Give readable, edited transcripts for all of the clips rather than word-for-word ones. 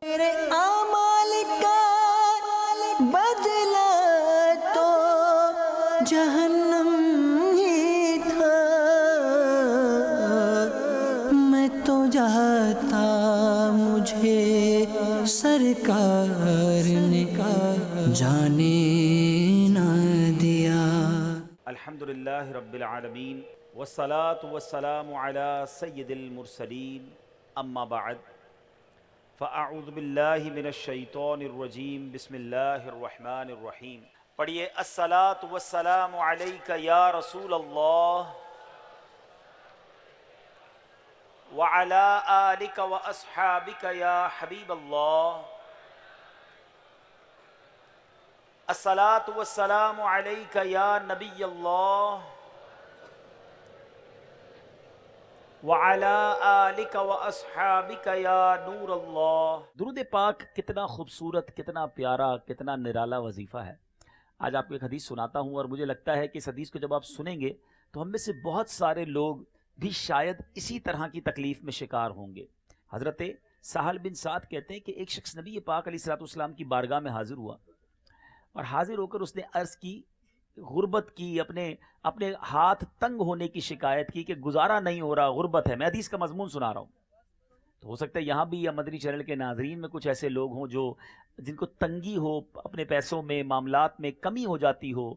میرے اعمال کا بدلہ تو جہنم ہی تھا، میں تو جاتا مجھے سرکار نے جانے نہ دیا۔ الحمدللہ رب العالمین والصلاة والسلام علی سید المرسلین، اما بعد فاعوذ باللہ من الشیطان الرجیم، بسم اللہ الرحمن الرحیم۔ پڑھیے الصلاة والسلام علیک یا رسول اللہ وعلی آلک واصحابک یا حبیب اللہ، الصلاة والسلام علیک یا نبی اللہ وعلی آلک واصحابک یا نور اللہ۔ درود پاک کتنا خوبصورت، کتنا پیارا، کتنا نرالا وظیفہ ہے۔ آج آپ کو ایک حدیث سناتا ہوں، اور مجھے لگتا ہے کہ اس حدیث کو جب آپ سنیں گے تو ہم میں سے بہت سارے لوگ بھی شاید اسی طرح کی تکلیف میں شکار ہوں گے۔ حضرت سہل بن سعد کہتے ہیں کہ ایک شخص نبی پاک علیہ الصلوۃ والسلام کی بارگاہ میں حاضر ہوا، اور حاضر ہو کر اس نے عرض کی، غربت کی، اپنے ہاتھ تنگ ہونے کی شکایت کی کہ گزارا نہیں ہو رہا، غربت ہے۔ میں حدیث کا مضمون سنا رہا ہوں، تو ہو سکتا ہے یہاں بھی یا مدنی چینل کے ناظرین میں کچھ ایسے لوگ ہوں جن کو تنگی ہو، اپنے پیسوں میں، معاملات میں کمی ہو جاتی ہو،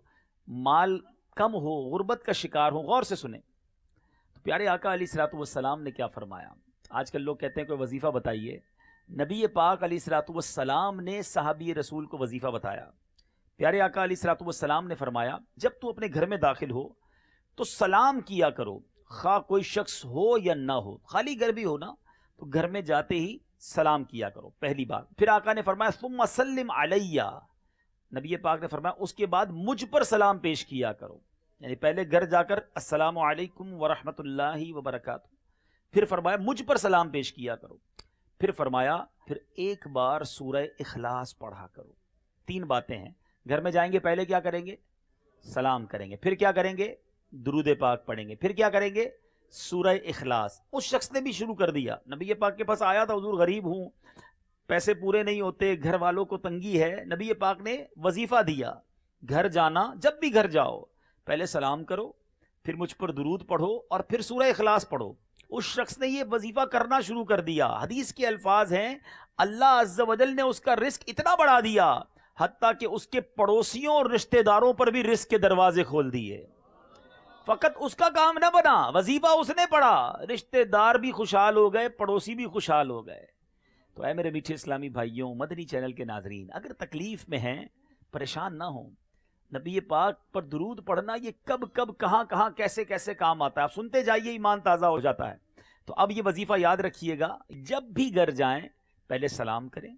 مال کم ہو، غربت کا شکار ہو۔ غور سے سنیں تو پیارے آقا علیہ الصلوۃ والسلام نے کیا فرمایا۔ آج کل لوگ کہتے ہیں کوئی وظیفہ بتائیے، نبی پاک علیہ الصلوۃ والسلام نے صحابی رسول کو وظیفہ بتایا۔ پیارے آقا علیہ الصلوۃ والسلام نے فرمایا، جب تو اپنے گھر میں داخل ہو تو سلام کیا کرو، خواہ کوئی شخص ہو یا نہ ہو، خالی گھر بھی ہو نا تو گھر میں جاتے ہی سلام کیا کرو، پہلی بات۔ پھر آقا نے فرمایا ثم سلم علیہ، نبی پاک نے فرمایا اس کے بعد مجھ پر سلام پیش کیا کرو، یعنی پہلے گھر جا کر السلام علیکم ورحمۃ اللہ وبرکاتہ، پھر فرمایا مجھ پر سلام پیش کیا کرو، پھر فرمایا پھر ایک بار سورہ اخلاص پڑھا کرو۔ تین باتیں ہیں، گھر میں جائیں گے پہلے کیا کریں گے؟ سلام کریں گے، پھر کیا کریں گے؟ درود پاک پڑھیں گے، پھر کیا کریں گے؟ سورہ اخلاص۔ اس شخص نے بھی شروع کر دیا، نبی پاک کے پاس آیا تھا، حضور غریب ہوں، پیسے پورے نہیں ہوتے، گھر والوں کو تنگی ہے۔ نبی پاک نے وظیفہ دیا، گھر جانا، جب بھی گھر جاؤ پہلے سلام کرو، پھر مجھ پر درود پڑھو، اور پھر سورہ اخلاص پڑھو۔ اس شخص نے یہ وظیفہ کرنا شروع کر دیا۔ حدیث کے الفاظ ہیں، اللہ عز و جل نے اس کا رزق اتنا بڑھا دیا حتیٰ کہ اس کے پڑوسیوں اور رشتہ داروں پر بھی رزق کے دروازے کھول دیے۔ فقط اس کا کام نہ بنا، وظیفہ اس نے پڑھا، رشتہ دار بھی خوشحال ہو گئے، پڑوسی بھی خوشحال ہو گئے۔ تو اے میرے میٹھے اسلامی بھائیوں، مدنی چینل کے ناظرین، اگر تکلیف میں ہیں پریشان نہ ہوں، نبی پاک پر درود پڑھنا یہ کب کب کہاں کہاں کیسے کیسے کام آتا ہے، آپ سنتے جائیے، ایمان تازہ ہو جاتا ہے۔ تو اب یہ وظیفہ یاد رکھیے گا، جب بھی گھر جائیں پہلے سلام کریں،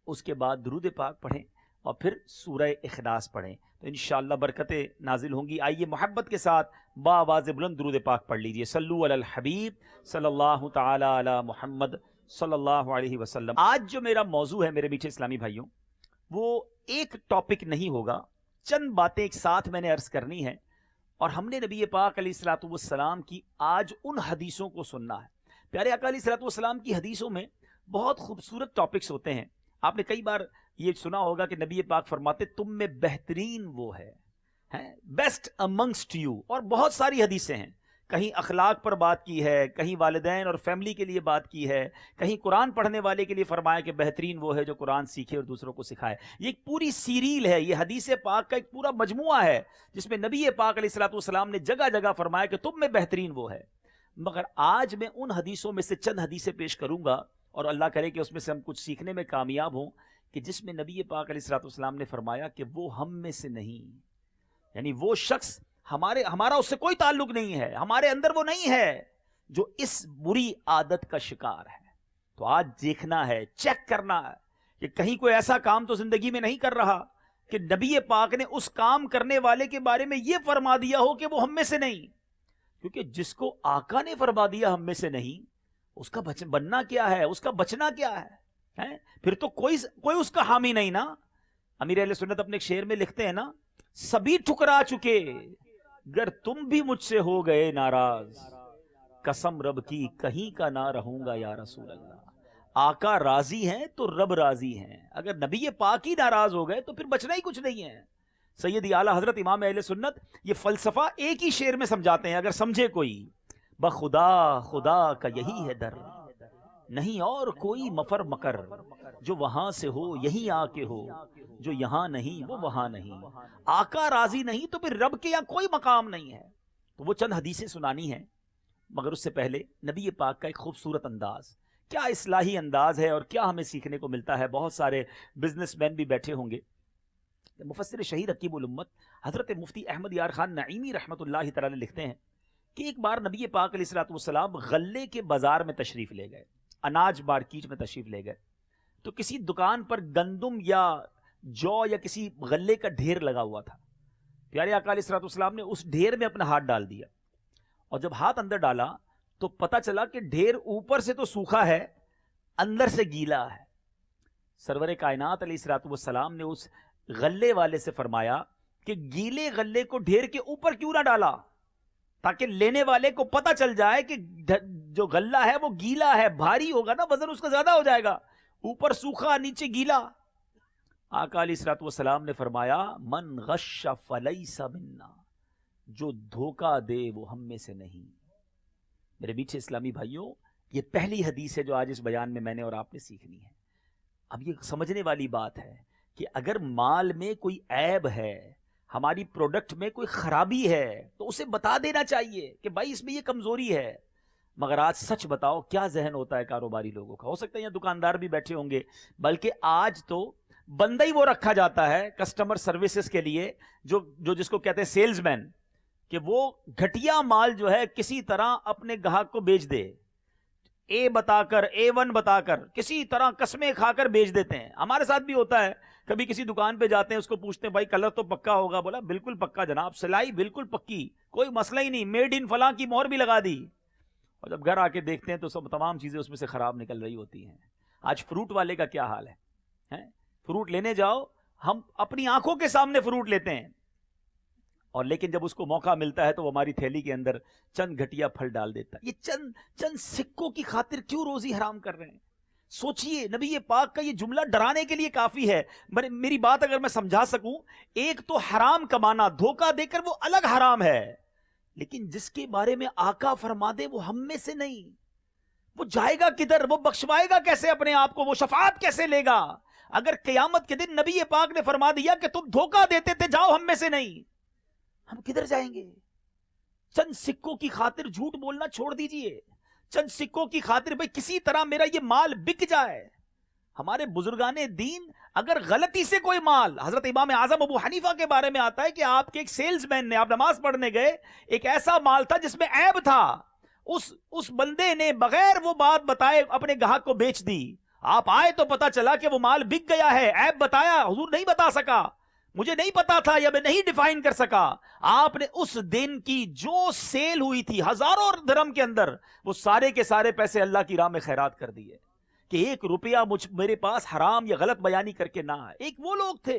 اس کے بعد درود پاک پڑھیں، اور پھر سورہ اخلاص پڑھیں، تو انشاءاللہ برکتیں نازل ہوں گی۔ آئیے محبت کے ساتھ بآواز بلند درود پاک پڑھ لیجئے، صلو علی الحبیب صلی اللہ تعالی علی محمد صلی اللہ علیہ وسلم۔ آج جو میرا موضوع ہے میرے میٹھے اسلامی بھائیوں، وہ ایک ٹاپک نہیں ہوگا، چند باتیں ایک ساتھ میں نے عرض کرنی ہے، اور ہم نے نبی پاک علیہ الصلوۃ والسلام کی آج ان حدیثوں کو سننا ہے۔ پیارے آقا علیہ الصلوۃ والسلام کی حدیثوں میں بہت خوبصورت ٹاپکس ہوتے ہیں۔ آپ نے کئی بار یہ سنا ہوگا کہ نبی پاک فرماتے تم میں بہترین وہ ہے، بیسٹ امنگسٹ یو، اور بہت ساری حدیثیں ہیں، کہیں اخلاق پر بات کی ہے، کہیں والدین اور فیملی کے لیے بات کی ہے، کہیں قرآن پڑھنے والے کے لیے فرمایا کہ بہترین وہ ہے جو قرآن سیکھے اور دوسروں کو سکھائے۔ یہ ایک پوری سیریل ہے، یہ حدیث پاک کا ایک پورا مجموعہ ہے جس میں نبی پاک علیہ الصلوۃ والسلام نے جگہ جگہ فرمایا کہ تم میں بہترین وہ ہے۔ مگر آج میں ان حدیثوں میں سے چند حدیثیں پیش کروں گا، اور اللہ کرے کہ اس میں سے ہم کچھ سیکھنے میں کامیاب ہوں، کہ جس میں نبی پاک علیہ الصلوۃ والسلام نے فرمایا کہ وہ ہم میں سے نہیں، یعنی وہ شخص ہمارا اس سے کوئی تعلق نہیں ہے، ہمارے اندر وہ نہیں ہے جو اس بری عادت کا شکار ہے۔ تو آج دیکھنا ہے، چیک کرنا ہے کہ کہیں کوئی ایسا کام تو زندگی میں نہیں کر رہا کہ نبی پاک نے اس کام کرنے والے کے بارے میں یہ فرما دیا ہو کہ وہ ہم میں سے نہیں، کیونکہ جس کو آقا نے فرما دیا ہم میں سے نہیں، اس کا بننا کیا ہے، اس کا بچنا کیا ہے؟ پھر تو کوئی اس کا حامی نہیں نا۔ امیر اہل سنت اپنے ایک شعر میں لکھتے ہیں نا، سبھی ٹھکرا چکے گر تم بھی مجھ سے ہو گئے ناراض، قسم رب کی کہیں کا نہ رہوں گا یا رسول اللہ۔ آقا راضی ہیں تو رب راضی ہیں. اگر نبی پاک ہی ناراض ہو گئے تو پھر بچنا ہی کچھ نہیں ہے. سیدی اعلیٰ حضرت امام اہل سنت یہ فلسفہ ایک ہی شعر میں سمجھاتے ہیں, اگر سمجھے کوئی. بخدا خدا کا یہی ہے در, نہیں اور کوئی مفر مکر, جو وہاں سے ہو یہیں آ کے ہو, جو یہاں نہیں وہ وہاں نہیں. آقا راضی نہیں تو پھر رب کے یہاں کوئی مقام نہیں ہے. تو وہ چند حدیثیں سنانی ہیں, مگر اس سے پہلے نبی پاک کا ایک خوبصورت انداز, کیا اصلاحی انداز ہے اور کیا ہمیں سیکھنے کو ملتا ہے. بہت سارے بزنس مین بھی بیٹھے ہوں گے. مفسر شہیر حکیم الامت حضرت مفتی احمد یار خان نعیمی رحمۃ اللہ تعالی لکھتے ہیں کہ ایک بار نبی پاک علیہ الصلوۃ والسلام غلے کے بازار میں تشریف لے گئے, اناج مارکیٹ میں تشریف لے گئے. تو کسی دکان پر گندم یا جو یا کسی غلے کا ڈھیر لگا ہوا تھا. پیارے آقا علیہ الصلوۃ والسلام نے اس ڈھیر میں اپنا ہاتھ ڈال دیا, اور جب ہاتھ اندر ڈالا تو پتا چلا کہ ڈھیر اوپر سے تو سوکھا ہے, اندر سے گیلا ہے. سرور کائنات علیہ الصلوۃ والسلام نے اس غلے والے سے فرمایا کہ گیلے غلے کو ڈھیر کے اوپر کیوں نہ ڈالا, تاکہ لینے والے کو پتا چل جائے کہ جو غلہ ہے وہ گیلا ہے, بھاری ہوگا نا, وزن اس کا زیادہ ہو جائے گا. اوپر سوکھا نیچے گیلا. آقا علیہ الصلوۃ والسلام نے فرمایا من غش فلیس منا, جو دھوکہ دے وہ ہم میں سے نہیں. میرے میٹھے اسلامی بھائیوں, یہ پہلی حدیث ہے جو آج اس بیان میں میں نے اور آپ نے سیکھنی ہے. اب یہ سمجھنے والی بات ہے کہ اگر مال میں کوئی عیب ہے, ہماری پروڈکٹ میں کوئی خرابی ہے, تو اسے بتا دینا چاہیے کہ بھائی اس میں یہ کمزوری ہے. مگر آج سچ بتاؤ کیا ذہن ہوتا ہے کاروباری لوگوں کا. ہو سکتا ہے یہاں دکاندار بھی بیٹھے ہوں گے, بلکہ آج تو بندہ ہی وہ رکھا جاتا ہے کسٹمر سروسز کے لیے, جو جس کو کہتے ہیں سیلز مین, کہ وہ گھٹیا مال جو ہے کسی طرح اپنے گاہک کو بیچ دے. اے بتا کر, A1 بتا کر, کسی طرح قسمیں کھا کر بیچ دیتے ہیں. ہمارے ساتھ بھی ہوتا ہے, کبھی کسی دکان پہ جاتے ہیں, اس کو پوچھتے ہیں بھائی کلر تو پکا ہوگا, بولا بالکل پکا جناب, سلائی بالکل پکی, کوئی مسئلہ ہی نہیں, میڈ ان فلاں کی مہر بھی لگا دی. اور جب گھر آ کے دیکھتے ہیں تو سب تمام چیزیں اس میں سے خراب نکل رہی ہوتی ہیں. آج فروٹ والے کا کیا حال ہے, فروٹ لینے جاؤ, ہم اپنی آنکھوں کے سامنے فروٹ لیتے ہیں, اور لیکن جب اس کو موقع ملتا ہے تو وہ ہماری تھیلی کے اندر چند گھٹیا پھل ڈال دیتا ہے. یہ چند سکوں کی خاطر کیوں روزی حرام کر رہے ہیں؟ سوچئے, نبی پاک کا یہ جملہ ڈرانے کے لیے کافی ہے. میری بات اگر میں سمجھا سکوں, ایک تو حرام کمانا دھوکہ دے کر وہ الگ حرام ہے, لیکن جس کے بارے میں آقا فرما دے وہ ہم میں سے نہیں, وہ جائے گا کدھر, وہ بخشوائے گا کیسے اپنے آپ کو, وہ شفاعت کیسے لے گا؟ اگر قیامت کے دن نبی پاک نے فرما دیا کہ تم دھوکہ دیتے تھے, جاؤ ہم میں سے نہیں, ہم کدھر جائیں گے؟ چند سکوں کی خاطر جھوٹ بولنا چھوڑ دیجئے. چند سکوں کی خاطر بھئی کسی طرح میرا یہ مال بک جائے. ہمارے بزرگان دین اگر غلطی سے کوئی مال, حضرت امام اعظم ابو حنیفہ کے بارے میں آتا ہے کہ آپ کے ایک سیلز مین نے, آپ نماز پڑھنے گئے, ایک ایسا مال تھا جس میں عیب تھا, اس بندے نے بغیر وہ بات بتائے اپنے گاہک کو بیچ دی. آپ آئے تو پتا چلا کہ وہ مال بک گیا ہے. عیب بتایا, حضور نہیں بتا سکا, مجھے نہیں پتا تھا یا میں نہیں ڈیفائن کر سکا. آپ نے اس دن کی جو سیل ہوئی تھی ہزاروں درہم کے اندر, وہ سارے کے سارے پیسے اللہ کی راہ میں خیرات کر دیے کہ 1 روپیہ میرے پاس حرام یا غلط بیانی کر کے نہ آئے. ایک وہ لوگ تھے,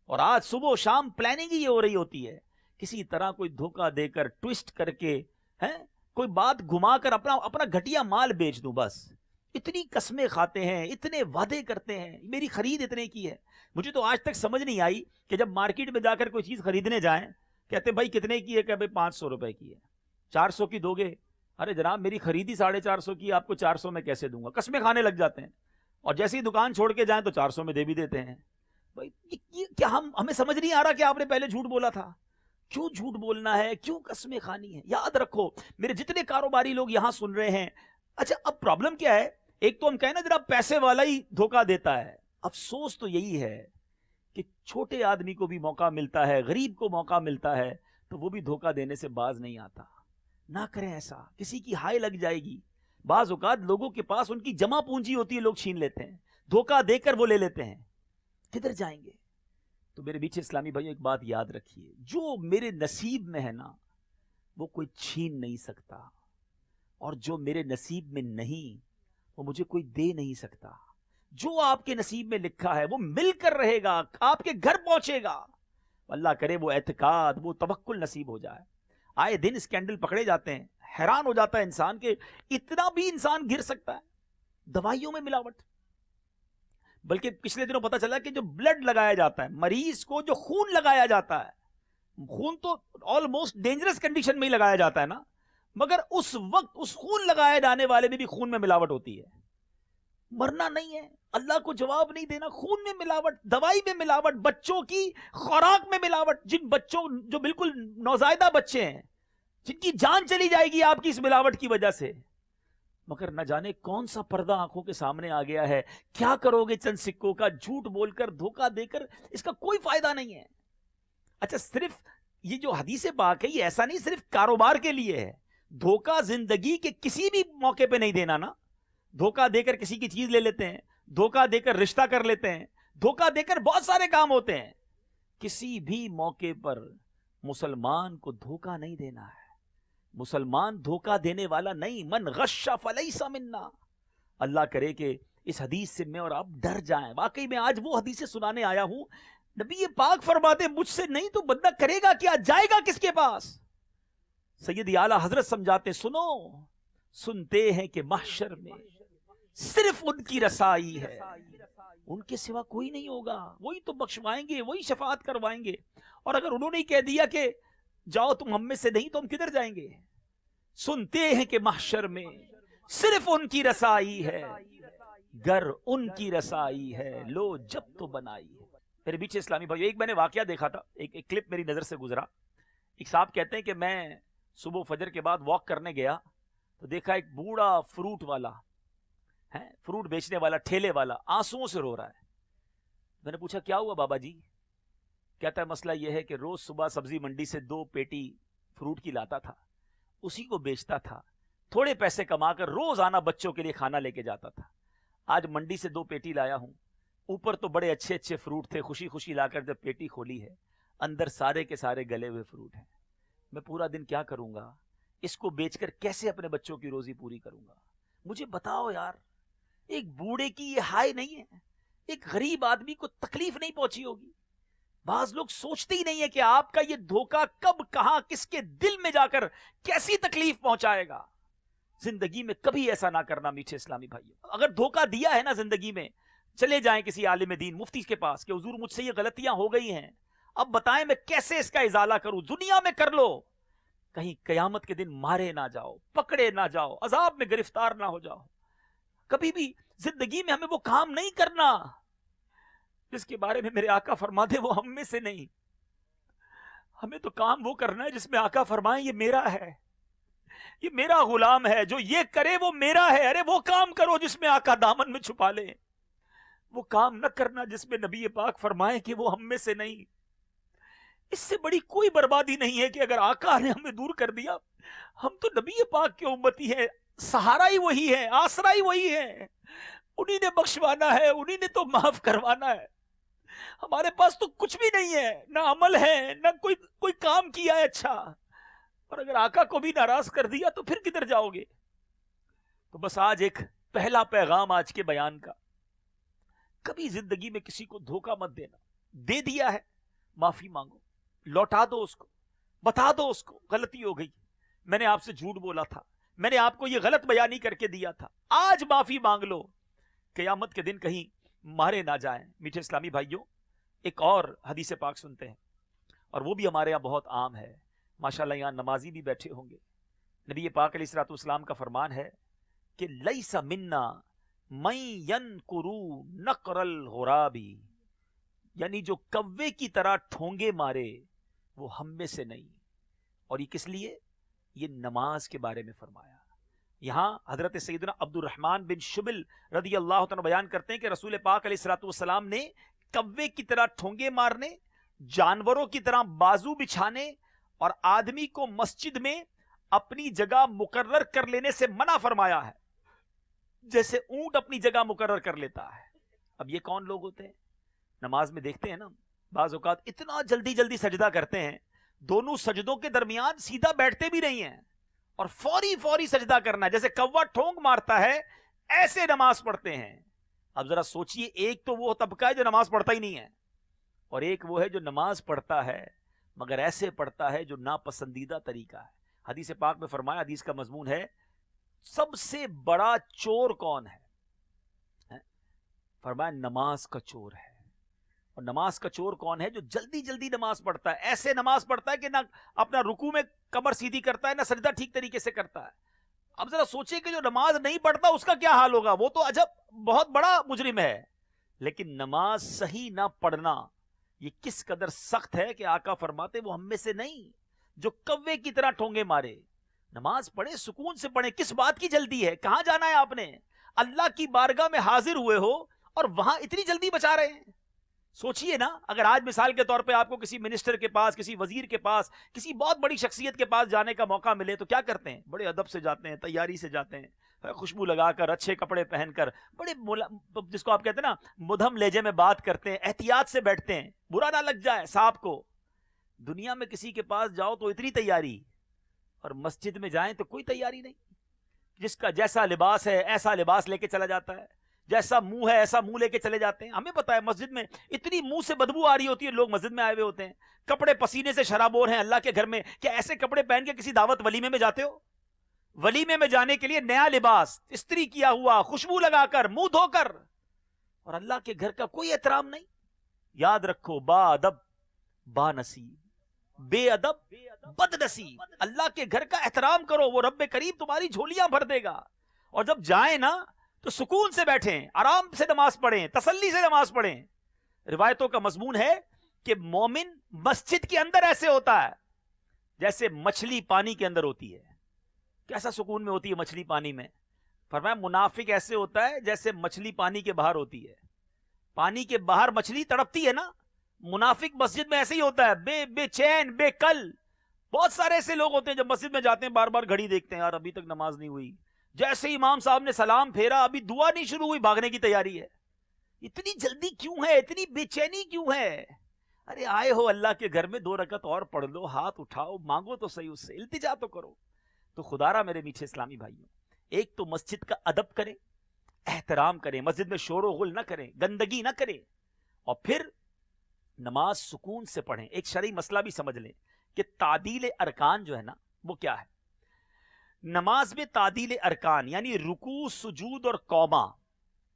اور آج صبح و شام پلاننگ ہی یہ ہو رہی ہوتی ہے, کسی طرح کوئی دھوکہ دے کر, ٹویسٹ کر کے, کوئی بات گھما کر اپنا گھٹیا مال بیچ دوں. بس اتنی قسمیں کھاتے ہیں, اتنے وعدے کرتے ہیں, میری خرید اتنے کی ہے. مجھے تو آج تک سمجھ نہیں آئی کہ جب مارکیٹ میں جا کر کوئی چیز خریدنے جائیں, کہتے بھائی کتنے کی ہے, کہ بھائی 500 روپے کی ہے, 400 کی دو گے. ارے جناب میری خریدی 450 کی, آپ کو 400 میں کیسے دوں گا؟ قسمیں کھانے لگ جاتے ہیں, اور جیسے ہی دکان چھوڑ کے جائیں تو 400 میں دے بھی دیتے ہیں. بھائی کیا ہمیں سمجھ نہیں آ رہا کہ آپ نے پہلے جھوٹ بولا تھا؟ کیوں جھوٹ بولنا ہے, کیوں قسمیں کھانی ہے؟ یاد رکھو میرے جتنے کاروباری لوگ یہاں سن رہے ہیں, اچھا اب پرابلم کیا ہے, ایک تو ہم کہیں نا جناب پیسے والا ہی دھوکہ دیتا ہے. افسوس تو یہی ہے کہ چھوٹے آدمی کو بھی موقع ملتا ہے, غریب کو موقع ملتا ہے, تو وہ بھی دھوکہ دینے سے باز نہیں آتا. نہ کریں ایسا, کسی کی ہائے لگ جائے گی. بعض اوقات لوگوں کے پاس ان کی جمع پونجی ہوتی ہے, لوگ چھین لیتے ہیں, دھوکہ دے کر وہ لے لیتے ہیں. کدھر جائیں گے؟ تو میرے بیچ اسلامی بھائیوں ایک بات یاد رکھیے, جو میرے نصیب میں ہے نا وہ کوئی چھین نہیں سکتا, اور جو میرے نصیب میں نہیں وہ مجھے کوئی دے نہیں سکتا. جو آپ کے نصیب میں لکھا ہے وہ مل کر رہے گا, آپ کے گھر پہنچے گا. اللہ کرے وہ اعتقاد, وہ توکل نصیب ہو جائے. آئے دن اسکینڈل پکڑے جاتے ہیں, حیران ہو جاتا ہے انسان کہ اتنا بھی انسان گر سکتا ہے. دوائیوں میں ملاوٹ. بلکہ پچھلے دنوں پتا چلا کہ جو بلڈ لگایا جاتا ہے مریض کو، جو خون لگایا جاتا ہے، خون تو آلموسٹ ڈینجرس کنڈیشن میں ہی لگایا جاتا ہے نا، مگر اس وقت اس خون لگائے جانے والے میں بھی خون میں ملاوٹ ہوتی ہے. مرنا نہیں ہے، اللہ کو جواب نہیں دینا. خون میں ملاوٹ، دوائی میں ملاوٹ، بچوں کی خوراک میں ملاوٹ. جن بچوں جو بالکل نوزائیدہ بچے ہیں، جن کی جان چلی جائے گی آپ کی اس ملاوٹ کی وجہ سے، مگر نہ جانے کون سا پردہ آنکھوں کے سامنے آ گیا ہے. کیا کرو گے چند سکوں کا؟ جھوٹ بول کر، دھوکہ دے کر، اس کا کوئی فائدہ نہیں ہے. اچھا، صرف یہ جو حدیث پاک ہے یہ ایسا نہیں صرف کاروبار کے لیے ہے. دھوکہ زندگی کے کسی بھی موقع پہ نہیں دینا نا. دھوکہ دے کر کسی کی چیز لے لیتے ہیں، دھوکہ دے کر رشتہ کر لیتے ہیں، دھوکہ دے کر بہت سارے کام ہوتے ہیں. کسی بھی موقع پر مسلمان کو دھوکہ نہیں دینا ہے. مسلمان دھوکہ دینے والا نہیں. من غش فلیس منا. اللہ کرے کہ اس حدیث سے میں اور آپ ڈر جائیں. واقعی میں آج وہ حدیثیں سنانے آیا ہوں. نبی پاک فرماتے مجھ سے نہیں تو بندہ کرے گا کیا، جائے گا کس کے پاس؟ سید اعلیٰ حضرت سمجھاتے سنو، سنتے ہیں کہ محشر میں صرف ان کی رسائی ہے، ان کے سوا کوئی نہیں ہوگا. وہی تو بخشوائیں گے، وہی شفاعت کروائیں گے. اور اگر انہوں نے کہہ دیا کہ جاؤ تم ہم میں سے نہیں تو ہم کدھر جائیں گے؟ سنتے ہیں کہ محشر میں صرف ان کی رسائی ہے، گر ان کی رسائی ہے لو جب تو بنائی ہے. میرے بیچ اسلامی بھائی، ایک میں نے واقعہ دیکھا تھا، ایک کلپ میری نظر سے گزرا. ایک صاحب کہتے ہیں کہ میں صبح فجر کے بعد واک کرنے گیا تو دیکھا ایک بوڑھا فروٹ والا ہے، فروٹ بیچنے والا، ٹھیلے والا، آنسوؤں سے رو رہا ہے. میں نے پوچھا کیا ہوا بابا جی؟ کہتا ہے مسئلہ یہ ہے کہ روز صبح سبزی منڈی سے 2 پیٹی فروٹ کی لاتا تھا، اسی کو بیچتا تھا، تھوڑے پیسے کما کر روزانہ بچوں کے لیے کھانا لے کے جاتا تھا. آج منڈی سے 2 پیٹی لایا ہوں، اوپر تو بڑے اچھے اچھے فروٹ تھے، خوشی خوشی لا کر جب پیٹی کھولی ہے اندر سارے کے سارے گلے ہوئے فروٹ ہیں. میں پورا دن کیا کروں گا؟ اس کو بیچ کر کیسے اپنے بچوں کی روزی پوری کروں گا؟ مجھے بتاؤ یار. ایک بوڑھے کی یہ ہائے نہیں ہے، ایک غریب آدمی کو تکلیف نہیں پہنچی ہوگی. بعض لوگ سوچتے ہی نہیں ہے کہ آپ کا یہ دھوکہ کب، کہاں، کس کے دل میں جا کر کیسی تکلیف پہنچائے گا. زندگی میں کبھی ایسا نہ کرنا میٹھے اسلامی بھائیو. اگر دھوکہ دیا ہے نا زندگی میں، چلے جائیں کسی عالم دین، مفتی کے پاس کہ حضور مجھ سے یہ غلطیاں ہو گئی ہیں، اب بتائیں میں کیسے اس کا ازالہ کروں. دنیا میں کر لو، کہیں قیامت کے دن مارے نہ جاؤ، پکڑے نہ جاؤ، عذاب میں گرفتار نہ ہو جاؤ. کبھی بھی زندگی میں ہمیں وہ کام نہیں کرنا جس کے بارے میں میرے آقا فرماتے وہ ہم میں سے نہیں. ہمیں تو کام وہ کرنا ہے جس میں آقا فرمائیں یہ میرا ہے، یہ میرا غلام ہے، جو یہ کرے وہ میرا ہے. ارے وہ کام کرو جس میں آقا دامن میں چھپا لے، وہ کام نہ کرنا جس میں نبی پاک فرمائے کہ وہ ہم میں سے نہیں. اس سے بڑی کوئی بربادی نہیں ہے کہ اگر آقا نے ہمیں دور کر دیا. ہم تو نبی پاک کے امتی ہیں، سہارا ہی وہی ہے، آسرا ہی وہی ہے. انہی نے بخشوانا ہے، انہی نے تو معاف کروانا ہے. ہمارے پاس تو کچھ بھی نہیں ہے، نہ عمل ہے، نہ کوئی کام کیا ہے اچھا. اور اگر آقا کو بھی ناراض کر دیا تو پھر کدھر جاؤ گے؟ تو بس آج ایک پہلا پیغام آج کے بیان کا، کبھی زندگی میں کسی کو دھوکہ مت دینا. دے دیا ہے، معافی مانگو، لوٹا دو اس کو، بتا دو اس کو غلطی ہو گئی، میں نے آپ سے جھوٹ بولا تھا، میں نے آپ کو یہ غلط بیانی کر کے دیا تھا، آج معافی مانگ لو. قیامت کے دن کہیں مارے نہ جائیں. میٹھے اسلامی بھائیوں، ایک اور حدیث پاک سنتے ہیں، اور وہ بھی ہمارے یہاں بہت عام ہے. ماشاءاللہ یہاں نمازی بھی بیٹھے ہوں گے. نبی پاک علیہ الصلوۃ والسلام کا فرمان ہے کہ لیس منا من ینکر نقر الغرابی، یعنی جو کوے کی طرح ٹھونگے مارے وہ ہم میں سے نہیں. اور یہ کس لیے؟ یہ نماز کے بارے میں فرمایا. یہاں حضرت سیدنا عبد الرحمن بن شبل رضی اللہ عنہ بیان کرتے ہیں کہ رسول پاک علیہ الصلوۃ والسلام نے کوے کی طرح ٹھونگے مارنے، جانوروں کی طرح بازو بچھانے اور آدمی کو مسجد میں اپنی جگہ مقرر کر لینے سے منع فرمایا ہے، جیسے اونٹ اپنی جگہ مقرر کر لیتا ہے. اب یہ کون لوگ ہوتے ہیں؟ نماز میں دیکھتے ہیں نا، بعض اوقات اتنا جلدی جلدی سجدہ کرتے ہیں، دونوں سجدوں کے درمیان سیدھا بیٹھتے بھی نہیں ہیں، اور فوری فوری سجدہ کرنا، جیسے کوا ٹھونگ مارتا ہے ایسے نماز پڑھتے ہیں. اب ذرا سوچئے، ایک تو وہ طبقہ ہے جو نماز پڑھتا ہی نہیں ہے، اور ایک وہ ہے جو نماز پڑھتا ہے مگر ایسے پڑھتا ہے جو ناپسندیدہ طریقہ ہے. حدیث پاک میں فرمایا، حدیث کا مضمون ہے سب سے بڑا چور کون ہے؟ فرمایا نماز کا چور ہے. اور نماز کا چور کون ہے؟ جو جلدی جلدی نماز پڑھتا ہے، ایسے نماز پڑھتا ہے کہ نہ اپنا رکوع میں کمر سیدھی کرتا ہے، نہ سجدہ ٹھیک طریقے سے کرتا ہے. اب ذرا سوچیں کہ جو نماز نہیں پڑھتا اس کا کیا حال ہوگا. وہ تو عجب بہت بڑا مجرم ہے. لیکن نماز صحیح نہ پڑھنا یہ کس قدر سخت ہے کہ آقا فرماتے وہ ہم میں سے نہیں جو کوے کی طرح ٹھونگے مارے. نماز پڑھیں، سکون سے پڑھیں. کس بات کی جلدی ہے؟ کہاں جانا ہے آپ نے؟ اللہ کی بارگاہ میں حاضر ہوئے ہو اور وہاں اتنی جلدی بچا رہے ہیں. سوچئے نا، اگر آج مثال کے طور پہ آپ کو کسی منسٹر کے پاس، کسی وزیر کے پاس، کسی بہت بڑی شخصیت کے پاس جانے کا موقع ملے تو کیا کرتے ہیں؟ بڑے ادب سے جاتے ہیں، تیاری سے جاتے ہیں، خوشبو لگا کر، اچھے کپڑے پہن کر، بڑے جس کو آپ کہتے ہیں نا مدھم لہجے میں بات کرتے ہیں، احتیاط سے بیٹھتے ہیں، برا نہ لگ جائے سانپ کو. دنیا میں کسی کے پاس جاؤ تو اتنی تیاری، اور مسجد میں جائیں تو کوئی تیاری نہیں. جس کا جیسا لباس ہے ایسا لباس لے کے چلا جاتا ہے، جیسا منہ ہے ایسا منہ لے کے چلے جاتے ہیں. ہمیں پتا ہے مسجد میں اتنی منہ سے بدبو آ رہی ہوتی ہے، لوگ مسجد میں آئے ہوئے ہوتے ہیں، کپڑے پسینے سے شرابور ہیں اللہ کے گھر میں. کیا ایسے کپڑے پہن کے کسی دعوت ولیمے میں جاتے ہو؟ ولیمے میں جانے کے لیے نیا لباس، استری کیا ہوا، خوشبو لگا کر، منہ دھو کر، اور اللہ کے گھر کا کوئی احترام نہیں. یاد رکھو، با ادب با نصیب، بے ادب بد نصیب. اللہ کے گھر کا احترام کرو، وہ رب کریم تمہاری جھولیاں بھر دے گا. اور جب جائیں نا تو سکون سے بیٹھیں، آرام سے نماز پڑھیں، تسلی سے نماز پڑھیں. روایتوں کا مضمون ہے کہ مومن مسجد کے اندر ایسے ہوتا ہے جیسے مچھلی پانی کے اندر ہوتی ہے. کیسا سکون میں ہوتی ہے مچھلی پانی میں؟ فرمایا منافق ایسے ہوتا ہے جیسے مچھلی پانی کے باہر ہوتی ہے. پانی کے باہر مچھلی تڑپتی ہے نا، منافق مسجد میں ایسے ہی ہوتا ہے، بے چین، بے کل. بہت سارے ایسے لوگ ہوتے ہیں جب مسجد میں جاتے ہیں بار بار گھڑی دیکھتے ہیں، یار ابھی تک نماز نہیں ہوئی. جیسے امام صاحب نے سلام پھیرا ابھی دعا نہیں شروع ہوئی، بھاگنے کی تیاری ہے. اتنی جلدی کیوں ہے؟ اتنی بے چینی کیوں ہے؟ ارے آئے ہو اللہ کے گھر میں، 2 رکعت اور پڑھ لو، ہاتھ اٹھاؤ، مانگو تو صحیح، اس سے التجا تو کرو. تو خدا را میرے میٹھے اسلامی بھائیوں، ایک تو مسجد کا ادب کریں، احترام کریں، مسجد میں شور و غل نہ کریں، گندگی نہ کریں، اور پھر نماز سکون سے پڑھیں. ایک شرعی مسئلہ بھی سمجھ لیں کہ تعدیل ارکان جو ہے نا وہ کیا ہے. نماز میں تعدیل ارکان یعنی رکوع، سجود اور قوما.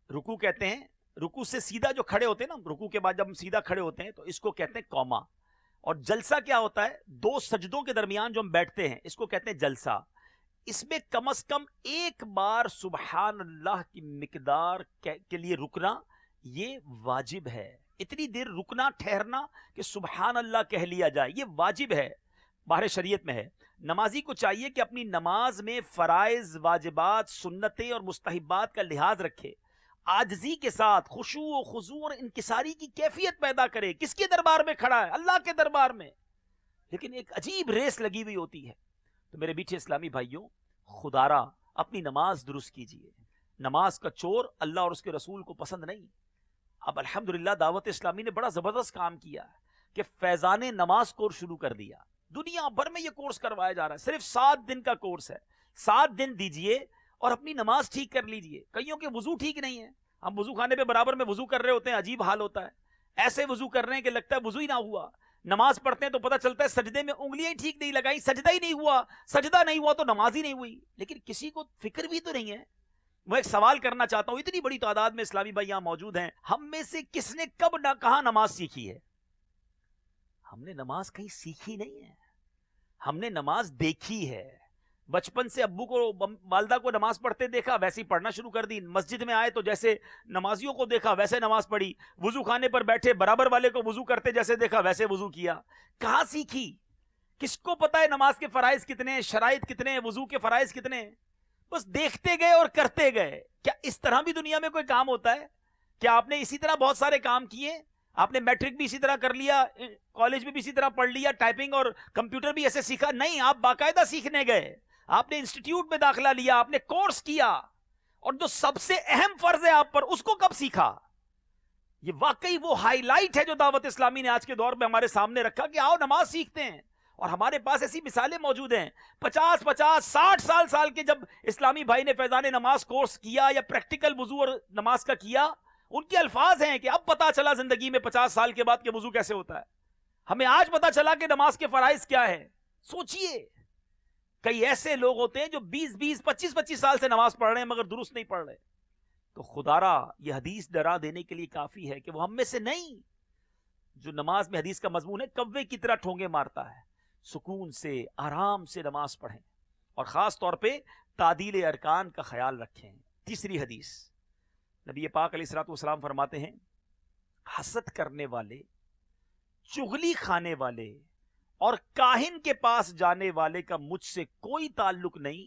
رکوع کہتے ہیں، رکوع سے سیدھا جو کھڑے ہوتے ہیں نا، رکوع کے بعد جب ہم سیدھا کھڑے ہوتے ہیں تو اس کو کہتے ہیں قوما. اور جلسہ کیا ہوتا ہے؟ 2 سجدوں کے درمیان جو ہم بیٹھتے ہیں اس کو کہتے ہیں جلسہ. اس میں کم از کم 1 بار سبحان اللہ کی مقدار کے لیے رکنا یہ واجب ہے. اتنی دیر رکنا، ٹھہرنا کہ سبحان اللہ کہہ لیا جائے، یہ واجب ہے، باہر شریعت میں ہے. نمازی کو چاہیے کہ اپنی نماز میں فرائض، واجبات، سنتیں اور مستحبات کا لحاظ رکھے، عاجزی کے ساتھ خشوع و خضوع اور انکساری کی کیفیت پیدا کرے. کس کے دربار میں کھڑا ہے؟ اللہ کے دربار میں. لیکن ایک عجیب ریس لگی ہوئی ہوتی ہے. تو میرے میٹھے اسلامی بھائیوں، خدارا اپنی نماز درست کیجیے. نماز کا چور اللہ اور اس کے رسول کو پسند نہیں. اب الحمدللہ دعوت اسلامی نے بڑا زبردست کام کیا کہ فیضان نماز کورس شروع کر دیا. دنیا بھر میں یہ کورس کروایا جا رہا ہے. صرف 7 دن کا کورس ہے. 7 دن دیجئے اور اپنی نماز ٹھیک کر لیجئے. کئیوں کے وضو ٹھیک نہیں ہے، ہم وضو خانے پہ برابر میں وضو کر رہے ہوتے ہیں، عجیب حال ہوتا ہے. ایسے وضو کر رہے ہیں کہ لگتا ہے وضو ہی نہ ہوا. نماز پڑھتے ہیں تو پتہ چلتا ہے سجدے میں انگلیاں ہی ٹھیک نہیں لگائی، سجدہ ہی نہیں ہوا. سجدہ نہیں ہوا تو نماز ہی نہیں ہوئی. لیکن کسی کو فکر بھی تو نہیں ہے. میں ایک سوال کرنا چاہتا ہوں، اتنی بڑی تعداد میں اسلامی بھائی یہاں موجود ہیں، ہم میں سے کس نے کب نہ کہاں نماز سیکھی ہے؟ ہم نے نماز کہیں سیکھی نہیں ہے، ہم نے نماز دیکھی ہے. بچپن سے ابو کو، والدہ کو نماز پڑھتے دیکھا، ویسے ہی پڑھنا شروع کر دی. مسجد میں آئے تو جیسے نمازیوں کو دیکھا ویسے نماز پڑھی. وضو خانے پر بیٹھے برابر والے کو وضو کرتے جیسے دیکھا ویسے وضو کیا. کہاں سیکھی؟ کس کو پتا ہے نماز کے فرائض کتنے ہیں، شرائط کتنے ہیں، وضو کے فرائض کتنے ہیں؟ بس دیکھتے گئے اور کرتے گئے. کیا اس طرح بھی دنیا میں کوئی کام ہوتا ہے؟ کیا آپ نے اسی طرح بہت سارے کام کیے؟ آپ نے میٹرک بھی اسی طرح کر لیا، کالج میں بھی اسی طرح پڑھ لیا، ٹائپنگ اور کمپیوٹر بھی ایسے سیکھا؟ نہیں، آپ باقاعدہ سیکھنے گئے. آپ نے انسٹیٹیوٹ میں داخلہ لیا، آپ نے کورس کیا، اور جو سب سے اہم فرض ہے آپ پر اس کو کب سیکھا؟ یہ واقعی وہ ہائی لائٹ ہے جو دعوت اسلامی نے آج کے دور میں ہمارے سامنے رکھا کہ آؤ نماز سیکھتے ہیں. اور ہمارے پاس ایسی مثالیں موجود ہیں. 50 60 سال کے جب اسلامی بھائی نے فیضان نماز کورس کیا یا پریکٹیکل وضو اور نماز کا کیا، ان کے الفاظ ہیں کہ اب پتا چلا زندگی میں 50 سال کے بعد کہ وضو کیسے ہوتا ہے. ہمیں آج پتا چلا کہ نماز کے فرائض کیا ہے. سوچئے، کئی ایسے لوگ ہوتے ہیں جو 20 25 سال سے نماز پڑھ رہے ہیں مگر درست نہیں پڑھ رہے. تو خدارا یہ حدیث ڈرا دینے کے لیے کافی ہے کہ وہ ہم میں سے نہیں جو نماز میں حدیث کا مضمون ہے کوے کی طرح ٹھونگے مارتا ہے، سکون سے آرام سے نماز پڑھیں اور خاص طور پہ تعدیل ارکان کا خیال رکھیں۔ تیسری حدیث، نبی پاک علیہ الصلوۃ والسلام فرماتے ہیں حسد کرنے والے، چغلی کھانے والے اور کاہن کے پاس جانے والے کا مجھ سے کوئی تعلق نہیں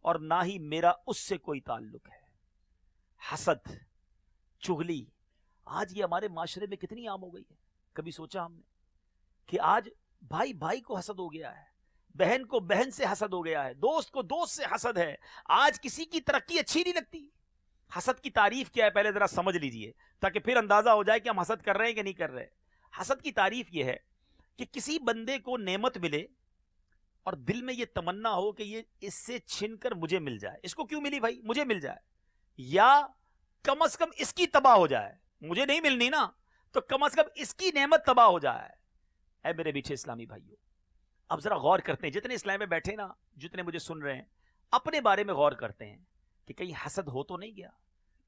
اور نہ ہی میرا اس سے کوئی تعلق ہے۔ حسد، چغلی آج یہ ہمارے معاشرے میں کتنی عام ہو گئی ہے۔ کبھی سوچا ہم نے کہ آج بھائی بھائی کو حسد ہو گیا ہے، بہن کو بہن سے حسد ہو گیا ہے، دوست کو دوست سے حسد ہے۔ آج کسی کی ترقی اچھی نہیں لگتی۔ حسد کی تعریف کیا ہے پہلے ذرا سمجھ لیجئے تاکہ پھر اندازہ ہو جائے کہ ہم حسد کر رہے ہیں کہ نہیں کر رہے۔ حسد کی تعریف یہ ہے کہ کسی بندے کو نعمت ملے اور دل میں یہ تمنا ہو کہ یہ اس سے چھن کر مجھے مل جائے۔ اس کو کیوں ملی بھائی؟ مجھے مل جائے، یا کم از کم اس کی تباہ ہو جائے۔ مجھے نہیں ملنی نا، تو کم از کم اس کی نعمت تباہ ہو جائے۔ اے میرے میٹھے اسلامی بھائیوں، اب ذرا غور کرتے ہیں، جتنے اسلام میں بیٹھے نا، جتنے مجھے سن رہے ہیں، اپنے بارے میں غور کرتے ہیں کہ کہیں حسد ہو تو نہیں گیا۔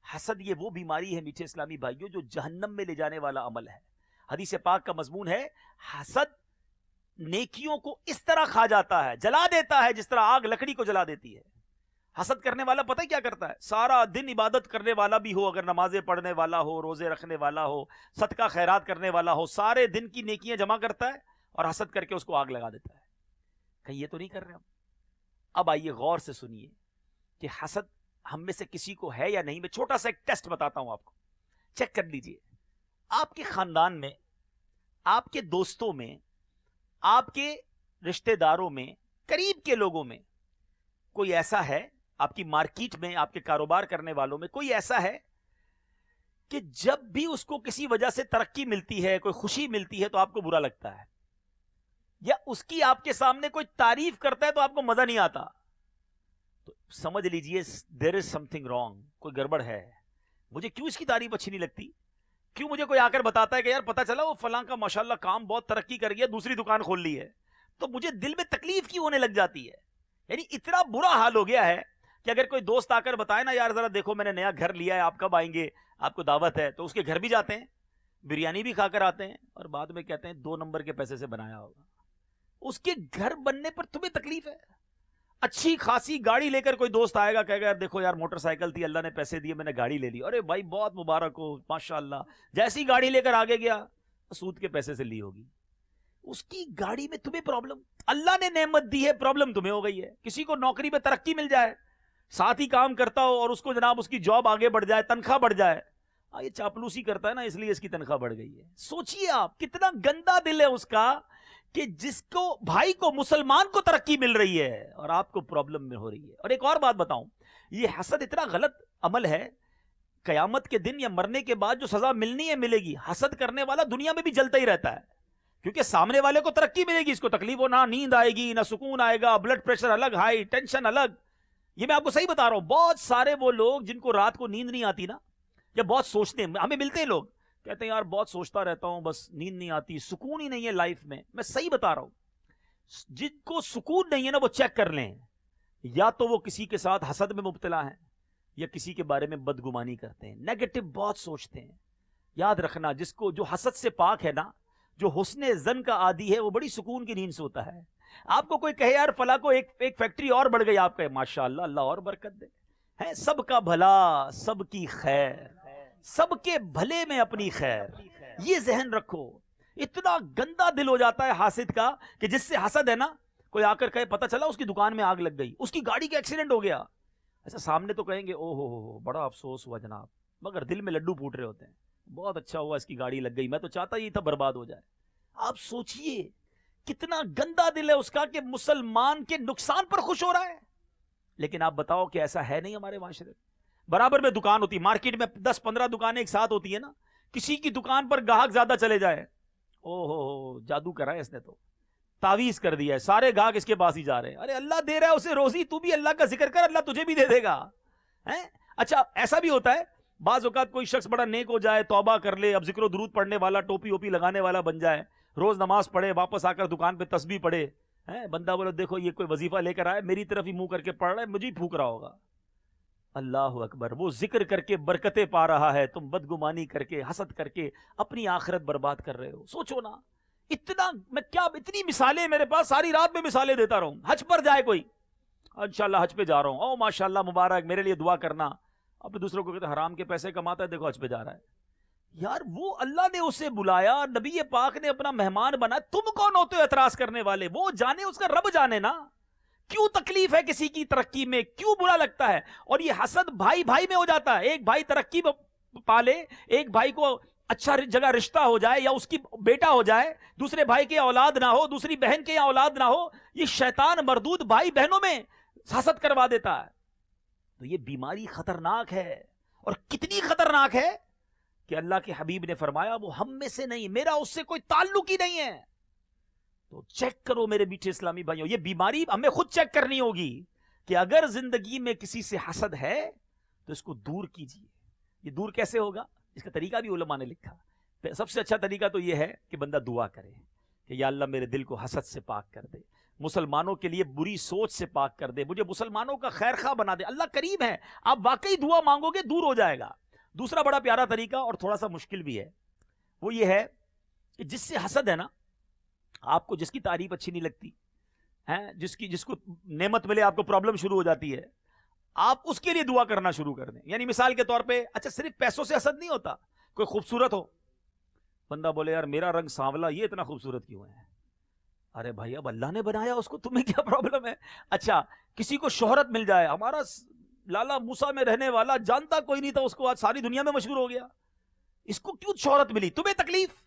حسد یہ وہ بیماری ہے میٹھے اسلامی بھائیوں جو جہنم میں لے جانے والا عمل ہے۔ حدیث پاک کا مضمون ہے حسد نیکیوں کو اس طرح کھا جاتا ہے، جلا دیتا ہے جس طرح آگ لکڑی کو جلا دیتی ہے۔ حسد کرنے والا پتہ کیا کرتا ہے؟ سارا دن عبادت کرنے والا بھی ہو، اگر نمازیں پڑھنے والا ہو، روزے رکھنے والا ہو، صدقہ خیرات کرنے والا ہو، سارے دن کی نیکیاں جمع کرتا ہے اور حسد کر کے اس کو آگ لگا دیتا ہے۔ کہیں یہ تو نہیں کر رہے ہم؟ اب آئیے غور سے سنیے کہ حسد ہم میں سے کسی کو ہے یا نہیں۔ میں چھوٹا سا ایک ٹیسٹ بتاتا ہوں آپ کو، چیک کر لیجئے۔ آپ کے خاندان میں، آپ کے دوستوں میں، آپ کے رشتہ داروں میں، قریب کے لوگوں میں کوئی ایسا ہے، آپ کی مارکیٹ میں، آپ کے کاروبار کرنے والوں میں کوئی ایسا ہے کہ جب بھی اس کو کسی وجہ سے ترقی ملتی ہے، کوئی خوشی ملتی ہے تو آپ کو برا لگتا ہے، یا اس کی آپ کے سامنے کوئی تعریف کرتا ہے تو آپ کو مزہ نہیں آتا؟ تو سمجھ لیجئے there is something wrong، کوئی گڑبڑ ہے۔ مجھے کیوں اس کی تعریف اچھی نہیں لگتی؟ کیوں مجھے کوئی آ کر بتاتا ہے کہ یار پتہ چلا وہ فلاں کا ماشاءاللہ کام بہت ترقی کر گیا، دوسری دکان کھول لی ہے، تو مجھے دل میں تکلیف کیوں ہونے لگ جاتی ہے؟ یعنی اتنا برا حال ہو گیا ہے کہ اگر کوئی دوست آ کر بتائے نا یار ذرا دیکھو میں نے نیا گھر لیا ہے، آپ کب آئیں گے، آپ کو دعوت ہے، تو اس کے گھر بھی جاتے ہیں، بریانی بھی کھا کر آتے ہیں اور بعد میں کہتے ہیں 2 نمبر کے پیسے سے بنایا ہوگا۔ اس کے گھر بننے پر تمہیں تکلیف ہے؟ اچھی خاصی گاڑی لے کر کوئی دوست آئے گا، کہے گا یار دیکھو یار موٹر سائیکل تھی، اللہ نے پیسے دیے، میں نے گاڑی لے لی، ارے بھائی بہت مبارک ہو ماشاءاللہ۔ جیسی گاڑی لے کر آگے گیا، سود کے پیسے سے لی ہوگی۔ اس کی گاڑی میں تمہیں پرابلم، اللہ نے نعمت دی ہے، پرابلم تمہیں ہو گئی ہے۔ کسی کو نوکری میں ترقی مل جائے، ساتھ ہی کام کرتا ہو اور اس کو جناب اس کی جاب آگے بڑھ جائے، تنخواہ بڑھ جائے، یہ چاپلوسی کرتا ہے نا اس لیے اس کی تنخواہ بڑھ گئی ہے۔ سوچئے آپ کتنا گندا دل ہے اس کا کہ جس کو بھائی کو، مسلمان کو ترقی مل رہی ہے اور آپ کو پرابلم میں ہو رہی ہے۔ اور ایک اور بات بتاؤں، یہ حسد اتنا غلط عمل ہے، قیامت کے دن یا مرنے کے بعد جو سزا ملنی ہے ملے گی۔ حسد کرنے والا دنیا میں بھی جلتا ہی رہتا ہے، کیونکہ سامنے والے کو ترقی ملے گی، اس کو تکلیف ہو، نہ نیند آئے گی، نہ سکون آئے گا، بلڈ پریشر الگ ہائی، ٹینشن الگ۔ یہ میں آپ کو صحیح بتا رہا ہوں، بہت سارے وہ لوگ جن کو رات کو نیند نہیں آتی نا، یا بہت سوچتے ہیں، ہمیں ملتے ہیں لوگ کہتے ہیں یار بہت سوچتا رہتا ہوں، بس نیند نہیں آتی، سکون ہی نہیں ہے لائف میں۔ میں صحیح بتا رہا ہوں، جن کو سکون نہیں ہے نا وہ چیک کر لیں، یا تو وہ کسی کے ساتھ حسد میں مبتلا ہیں یا کسی کے بارے میں بدگمانی کرتے ہیں، نیگیٹو بہت سوچتے ہیں۔ یاد رکھنا، جس کو جو حسد سے پاک ہے نا، جو حسن زن کا عادی ہے، وہ بڑی سکون کی نیند سوتا ہے۔ آپ کو کوئی کہے یار فلاں کو ایک فیکٹری اور بڑھ گئی، آپ کہے ماشاءاللہ اللہ اور برکت دے، ہے سب کا بھلا، سب کی خیر، سب کے بھلے میں اپنی خیر، یہ ذہن رکھو۔ اتنا گندا دل ہو جاتا ہے حاسد کا کہ جس سے حسد ہے نا، کوئی آ کر کہے پتہ چلا اس کی دکان میں آگ لگ گئی، اس کی گاڑی کا ایکسیڈنٹ ہو گیا، ایسا سامنے تو کہیں گے او ہو بڑا افسوس ہوا جناب، مگر دل میں لڈو پھوٹ رہے ہوتے ہیں، بہت اچھا ہوا اس کی گاڑی لگ گئی، میں تو چاہتا ہی تھا برباد ہو جائے۔ آپ سوچئے کتنا گندا دل ہے اس کا کہ مسلمان کے نقصان پر خوش ہو رہا ہے۔ لیکن آپ بتاؤ کہ ایسا ہے نہیں ہمارے معاشرے میں؟ برابر میں دکان ہوتی، مارکیٹ میں 10-15 دکانیں ایک ساتھ ہوتی ہیں نا، کسی کی دکان پر گاہک زیادہ چلے جائے، او ہو جادو کرا ہے اس نے، تو تعویذ کر دیا ہے، سارے گاہک اس کے پاس ہی جا رہے ہیں۔ ارے اللہ دے رہا ہے اسے روزی، تو بھی اللہ کا ذکر کر، اللہ تجھے بھی دے دے گا۔ اچھا ایسا بھی ہوتا ہے بعض اوقات کوئی شخص بڑا نیک ہو جائے، توبہ کر لے، اب ذکر و درود پڑھنے والا، ٹوپی اوپی لگانے والا بن جائے، روز نماز پڑھے، واپس آ کر دکان پہ تسبیح پڑھے، بندہ بولے دیکھو یہ کوئی وظیفہ لے کر آئے، میری طرف ہی منہ کر کے پڑھ رہا ہے، مجھے ہی پھونک رہا ہوگا۔ اللہ اکبر. وہ ذکر کر کے برکتیں پا رہا ہے, تم بدگمانی کر کے حسد کر کے اپنی آخرت برباد کر رہے ہو. سوچو نا, اتنی مثالیں میرے پاس, ساری رات میں مثالیں دیتا رہوں. حج پر جائے کوئی, انشاءاللہ حج پہ جا رہا ہوں, او ماشاءاللہ مبارک, میرے لیے دعا کرنا. اب دوسروں کو کہتے حرام کے پیسے کماتا ہے, دیکھو حج پہ جا رہا ہے. یار وہ اللہ نے اسے بلایا, نبی پاک نے اپنا مہمان بنا, تم کون ہوتے ہو اعتراض کرنے والے؟ وہ جانے, اس کا رب جانے نا. کیوں تکلیف ہے کسی کی ترقی میں, کیوں برا لگتا ہے؟ اور یہ حسد بھائی بھائی میں ہو جاتا ہے. ایک بھائی ترقی پالے, ایک بھائی کو اچھا جگہ رشتہ ہو جائے یا اس کی بیٹا ہو جائے, دوسرے بھائی کے اولاد نہ ہو, دوسری بہن کے اولاد نہ ہو, یہ شیطان مردود بھائی بہنوں میں حسد کروا دیتا ہے. تو یہ بیماری خطرناک ہے. اور کتنی خطرناک ہے کہ اللہ کے حبیب نے فرمایا وہ ہم میں سے نہیں, میرا اس سے کوئی تعلق ہی نہیں ہے. تو چیک کرو میرے میٹھے اسلامی بھائیوں, یہ بیماری ہمیں خود چیک کرنی ہوگی کہ اگر زندگی میں کسی سے حسد ہے تو اس کو دور کیجیے. یہ دور کیسے ہوگا؟ اس کا طریقہ بھی علماء نے لکھا. سب سے اچھا طریقہ تو یہ ہے کہ بندہ دعا کرے کہ یا اللہ میرے دل کو حسد سے پاک کر دے, مسلمانوں کے لیے بری سوچ سے پاک کر دے, مجھے مسلمانوں کا خیر خواہ بنا دے. اللہ کریم ہے, آپ واقعی دعا مانگو گے دور ہو جائے گا. دوسرا بڑا پیارا طریقہ اور تھوڑا سا مشکل بھی ہے, وہ یہ ہے کہ جس سے حسد ہے نا, آپ کو جس کی تعریف اچھی نہیں لگتی ہے, جس کو نعمت ملے آپ کو پرابلم شروع ہو جاتی ہے, آپ اس کے لیے دعا کرنا شروع کر دیں. یعنی مثال کے طور پہ, اچھا صرف پیسوں سے حسد نہیں ہوتا, کوئی خوبصورت ہو, بندہ بولے یار میرا رنگ سانولا, یہ اتنا خوبصورت کیوں ہے؟ ارے بھائی اب اللہ نے بنایا اس کو, تمہیں کیا پرابلم ہے؟ اچھا کسی کو شہرت مل جائے, ہمارا لالا موسیٰ میں رہنے والا جانتا کوئی نہیں تھا اس کو, آج ساری دنیا میں مشہور ہو گیا, اس کو کیوں شہرت ملی, تمہیں تکلیف؟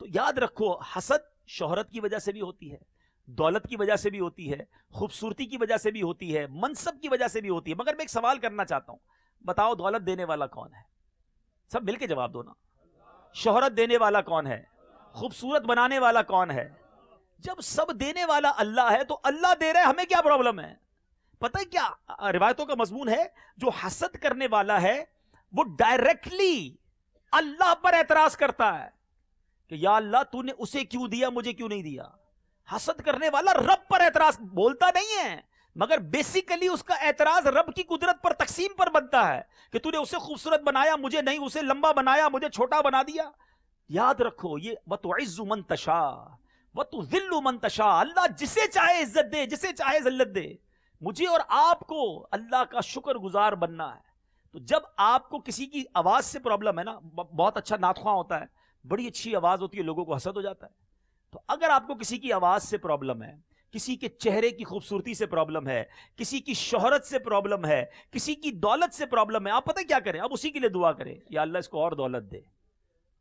تو یاد رکھو حسد شہرت کی وجہ سے بھی ہوتی ہے, دولت کی وجہ سے بھی ہوتی ہے, خوبصورتی کی وجہ سے بھی ہوتی ہے, منصب کی وجہ سے بھی ہوتی ہے. مگر میں ایک سوال کرنا چاہتا ہوں, بتاؤ دولت دینے والا کون ہے؟ سب مل کے جواب دو نا. شہرت دینے والا کون ہے؟ خوبصورت بنانے والا کون ہے؟ جب سب دینے والا اللہ ہے تو اللہ دے رہے, ہمیں کیا پرابلم ہے؟ پتہ ہے کیا روایتوں کا مضمون ہے, جو حسد کرنے والا ہے وہ ڈائریکٹلی اللہ پر اعتراض کرتا ہے کہ یا اللہ تو نے اسے کیوں دیا, مجھے کیوں نہیں دیا. حسد کرنے والا رب پر اعتراض بولتا نہیں ہے, مگر بیسیکلی اس کا اعتراض رب کی قدرت پر, تقسیم پر بنتا ہے کہ تو نے اسے خوبصورت بنایا, مجھے نہیں, اسے لمبا بنایا, مجھے چھوٹا بنا دیا. یاد رکھو یہ وَتُعِزُّ مَن تَشَاءُ وَتُذِلُّ مَن تَشَاءُ, اللہ جسے چاہے عزت دے, جسے چاہے ذلت دے. مجھے اور آپ کو اللہ کا شکر گزار بننا ہے. تو جب آپ کو کسی کی آواز سے پرابلم ہے نا, بہت اچھا نعت خواں ہوتا ہے, بڑی اچھی آواز ہوتی ہے, لوگوں کو حسد ہو جاتا ہے. تو اگر آپ کو کسی کی آواز سے پرابلم ہے, کسی کے چہرے کی خوبصورتی سے پرابلم ہے, کسی کی شہرت سے پرابلم ہے, کسی کی دولت سے پرابلم ہے, آپ پتہ کیا کریں, آپ اسی کے لیے دعا کریں, یا اللہ اس کو اور دولت دے.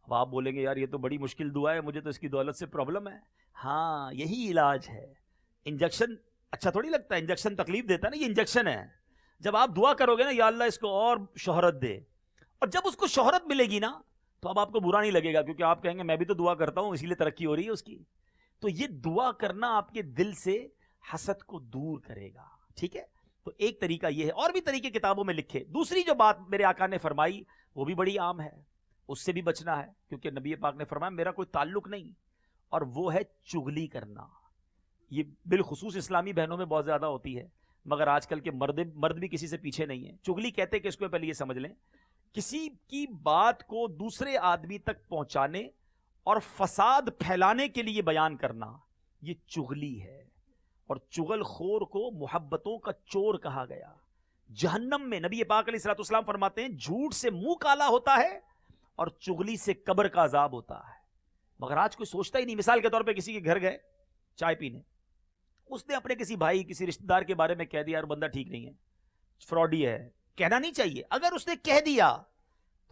اب آپ بولیں گے یار یہ تو بڑی مشکل دعا ہے, مجھے تو اس کی دولت سے پرابلم ہے. ہاں یہی علاج ہے. انجیکشن اچھا تھوڑی لگتا ہے, انجیکشن تکلیف دیتا ہے نا, یہ انجیکشن ہے. جب آپ دعا کرو گے نا یا اللہ اس کو اور شہرت دے, اور جب اس کو شہرت ملے گی نا تو اب آپ کو برا نہیں لگے گا, کیونکہ آپ کہیں گے میں بھی تو دعا کرتا ہوں اسی لیے ترقی ہو رہی ہے اس کی. تو یہ دعا کرنا آپ کے دل سے حسد کو دور کرے گا. ٹھیک ہے, تو ایک طریقہ یہ ہے, اور بھی طریقے کتابوں میں لکھے. دوسری جو بات میرے آقا نے فرمائی وہ بھی بڑی عام ہے, اس سے بھی بچنا ہے, کیونکہ نبی پاک نے فرمایا میرا کوئی تعلق نہیں, اور وہ ہے چغلی کرنا. یہ بالخصوص اسلامی بہنوں میں بہت زیادہ ہوتی ہے, مگر آج کل کے مرد بھی کسی سے پیچھے نہیں ہیں. چغلی کہتے کہ اس کو پہلے یہ سمجھ لیں, کسی کی بات کو دوسرے آدمی تک پہنچانے اور فساد پھیلانے کے لیے بیان کرنا, یہ چغلی ہے. اور چغل خور کو محبتوں کا چور کہا گیا. جہنم میں نبی پاک علیہ الصلوۃ والسلام فرماتے ہیں جھوٹ سے منہ کالا ہوتا ہے اور چغلی سے قبر کا عذاب ہوتا ہے. مگر آج کوئی سوچتا ہی نہیں. مثال کے طور پہ کسی کے گھر گئے چائے پینے, اس نے اپنے کسی بھائی کسی رشتہ دار کے بارے میں کہہ دیا یار بندہ ٹھیک نہیں ہے, فراڈی ہے. کہنا نہیں چاہیے. اگر اس نے کہہ دیا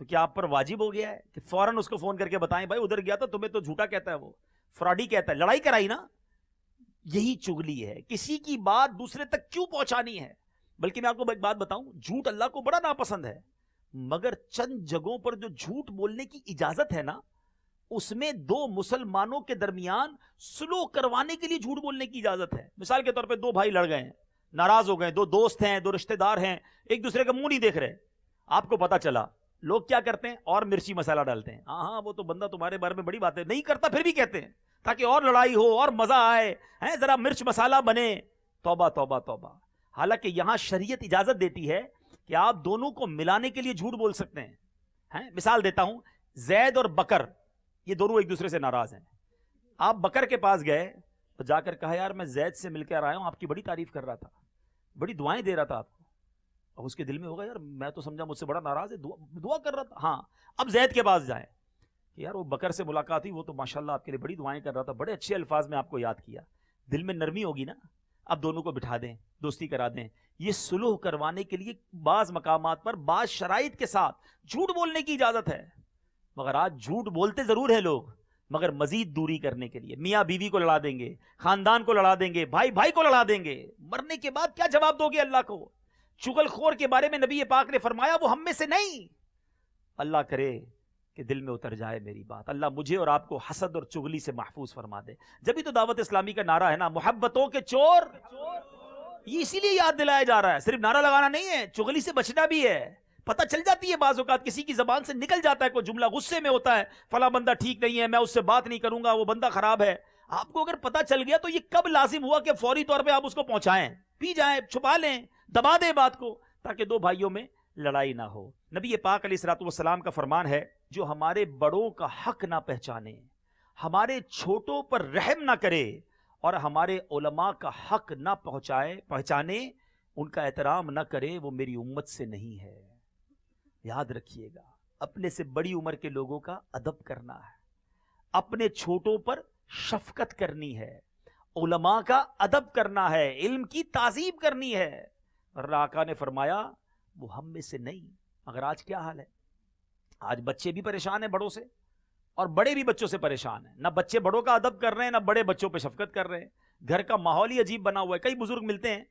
تو کیا آپ پر واجب ہو گیا ہے کہ فوراً اس کو فون کر کے بتائیں بھائی ادھر گیا تھا, تمہیں تو جھوٹا کہتا ہے, وہ فراڈی کہتا ہے, لڑائی کرائی نا. یہی چغلی ہے, کسی کی بات دوسرے تک کیوں پہنچانی ہے. بلکہ میں آپ کو ایک بات بتاؤں, جھوٹ اللہ کو بڑا ناپسند ہے, مگر چند جگہوں پر جو جھوٹ بولنے کی اجازت ہے نا, اس میں دو مسلمانوں کے درمیان سلو کروانے کے لیے جھوٹ بولنے کی اجازت ہے. مثال کے طور پہ دو بھائی لڑ گئے ہیں, ناراض ہو گئے, دو دوست ہیں, دو رشتہ دار ہیں, ایک دوسرے کا منہ نہیں دیکھ رہے, آپ کو پتا چلا, لوگ کیا کرتے ہیں اور مرچی مسالہ ڈالتے ہیں. ہاں وہ تو بندہ تمہارے بارے میں بڑی باتیں نہیں کرتا, پھر بھی کہتے ہیں تاکہ اور لڑائی ہو اور مزہ آئے, ذرا مرچ مسالہ بنے. توبہ توبہ توبہ. حالانکہ یہاں شریعت اجازت دیتی ہے کہ آپ دونوں کو ملانے کے لیے جھوٹ بول سکتے ہیں. مثال دیتا ہوں, زید اور بکر یہ دونوں ایک دوسرے سے ناراض ہیں. آپ بکر کے پاس گئے تو جا کر کہا یار میں زید سے مل کر آیا ہوں, آپ کی بڑی تعریف کر رہا تھا, بڑی دعائیں دے رہا تھا آپ کو. اب اس کے دل میں ہوگا یار میں تو سمجھا مجھ سے بڑا ناراض ہے, دعا کر رہا تھا. ہاں, اب زید کے پاس جائیں کہ یار وہ بکر سے ملاقات ہوئی, وہ تو ماشاءاللہ آپ کے لیے بڑی دعائیں کر رہا تھا, بڑے اچھے الفاظ میں آپ کو یاد کیا. دل میں نرمی ہوگی نا, اب دونوں کو بٹھا دیں, دوستی کرا دیں. یہ صلح کروانے کے لیے بعض مقامات پر بعض شرائط کے ساتھ جھوٹ بولنے کی اجازت ہے. مگر آج جھوٹ بولتے ضرور ہیں لوگ, مگر مزید دوری کرنے کے لیے میاں بیوی کو لڑا دیں گے, خاندان کو لڑا دیں گے, بھائی بھائی کو لڑا دیں گے. مرنے کے بعد کیا جواب دو گے اللہ کو؟ چغل خور کے بارے میں نبی پاک نے فرمایا وہ ہم میں سے نہیں. اللہ کرے کہ دل میں اتر جائے میری بات. اللہ مجھے اور آپ کو حسد اور چغلی سے محفوظ فرما دے. جبھی تو دعوت اسلامی کا نعرہ ہے نا, محبتوں کے چور, یہ اسی لیے یاد دلایا جا رہا ہے. صرف نعرہ لگانا نہیں ہے, چغلی سے بچنا بھی ہے. پتہ چل جاتی ہے بعض اوقات کسی کی زبان سے نکل جاتا ہے کوئی جملہ, غصے میں ہوتا ہے, فلاں بندہ ٹھیک نہیں ہے, میں اس سے بات نہیں کروں گا, وہ بندہ خراب ہے. آپ کو اگر پتہ چل گیا تو یہ کب لازم ہوا کہ فوری طور پہ آپ اس کو پہنچائیں, پی جائیں, چھپا لیں, دبا دیں بات کو, تاکہ دو بھائیوں میں لڑائی نہ ہو. نبی پاک علیہ الصلوۃ والسلام کا فرمان ہے, جو ہمارے بڑوں کا حق نہ پہچانے, ہمارے چھوٹوں پر رحم نہ کرے, اور ہمارے علماء کا حق نہ پہچانے, ان کا احترام نہ کرے, وہ میری امت سے نہیں ہے. یاد رکھیے گا, اپنے سے بڑی عمر کے لوگوں کا ادب کرنا ہے, اپنے چھوٹوں پر شفقت کرنی ہے, علماء کا ادب کرنا ہے, علم کی تعظیم کرنی ہے. اور آقا نے فرمایا وہ ہم میں سے نہیں. مگر آج کیا حال ہے؟ آج بچے بھی پریشان ہیں بڑوں سے, اور بڑے بھی بچوں سے پریشان ہیں. نہ بچے بڑوں کا ادب کر رہے ہیں, نہ بڑے بچوں پہ شفقت کر رہے ہیں. گھر کا ماحول ہی عجیب بنا ہوا ہے. کئی بزرگ ملتے ہیں,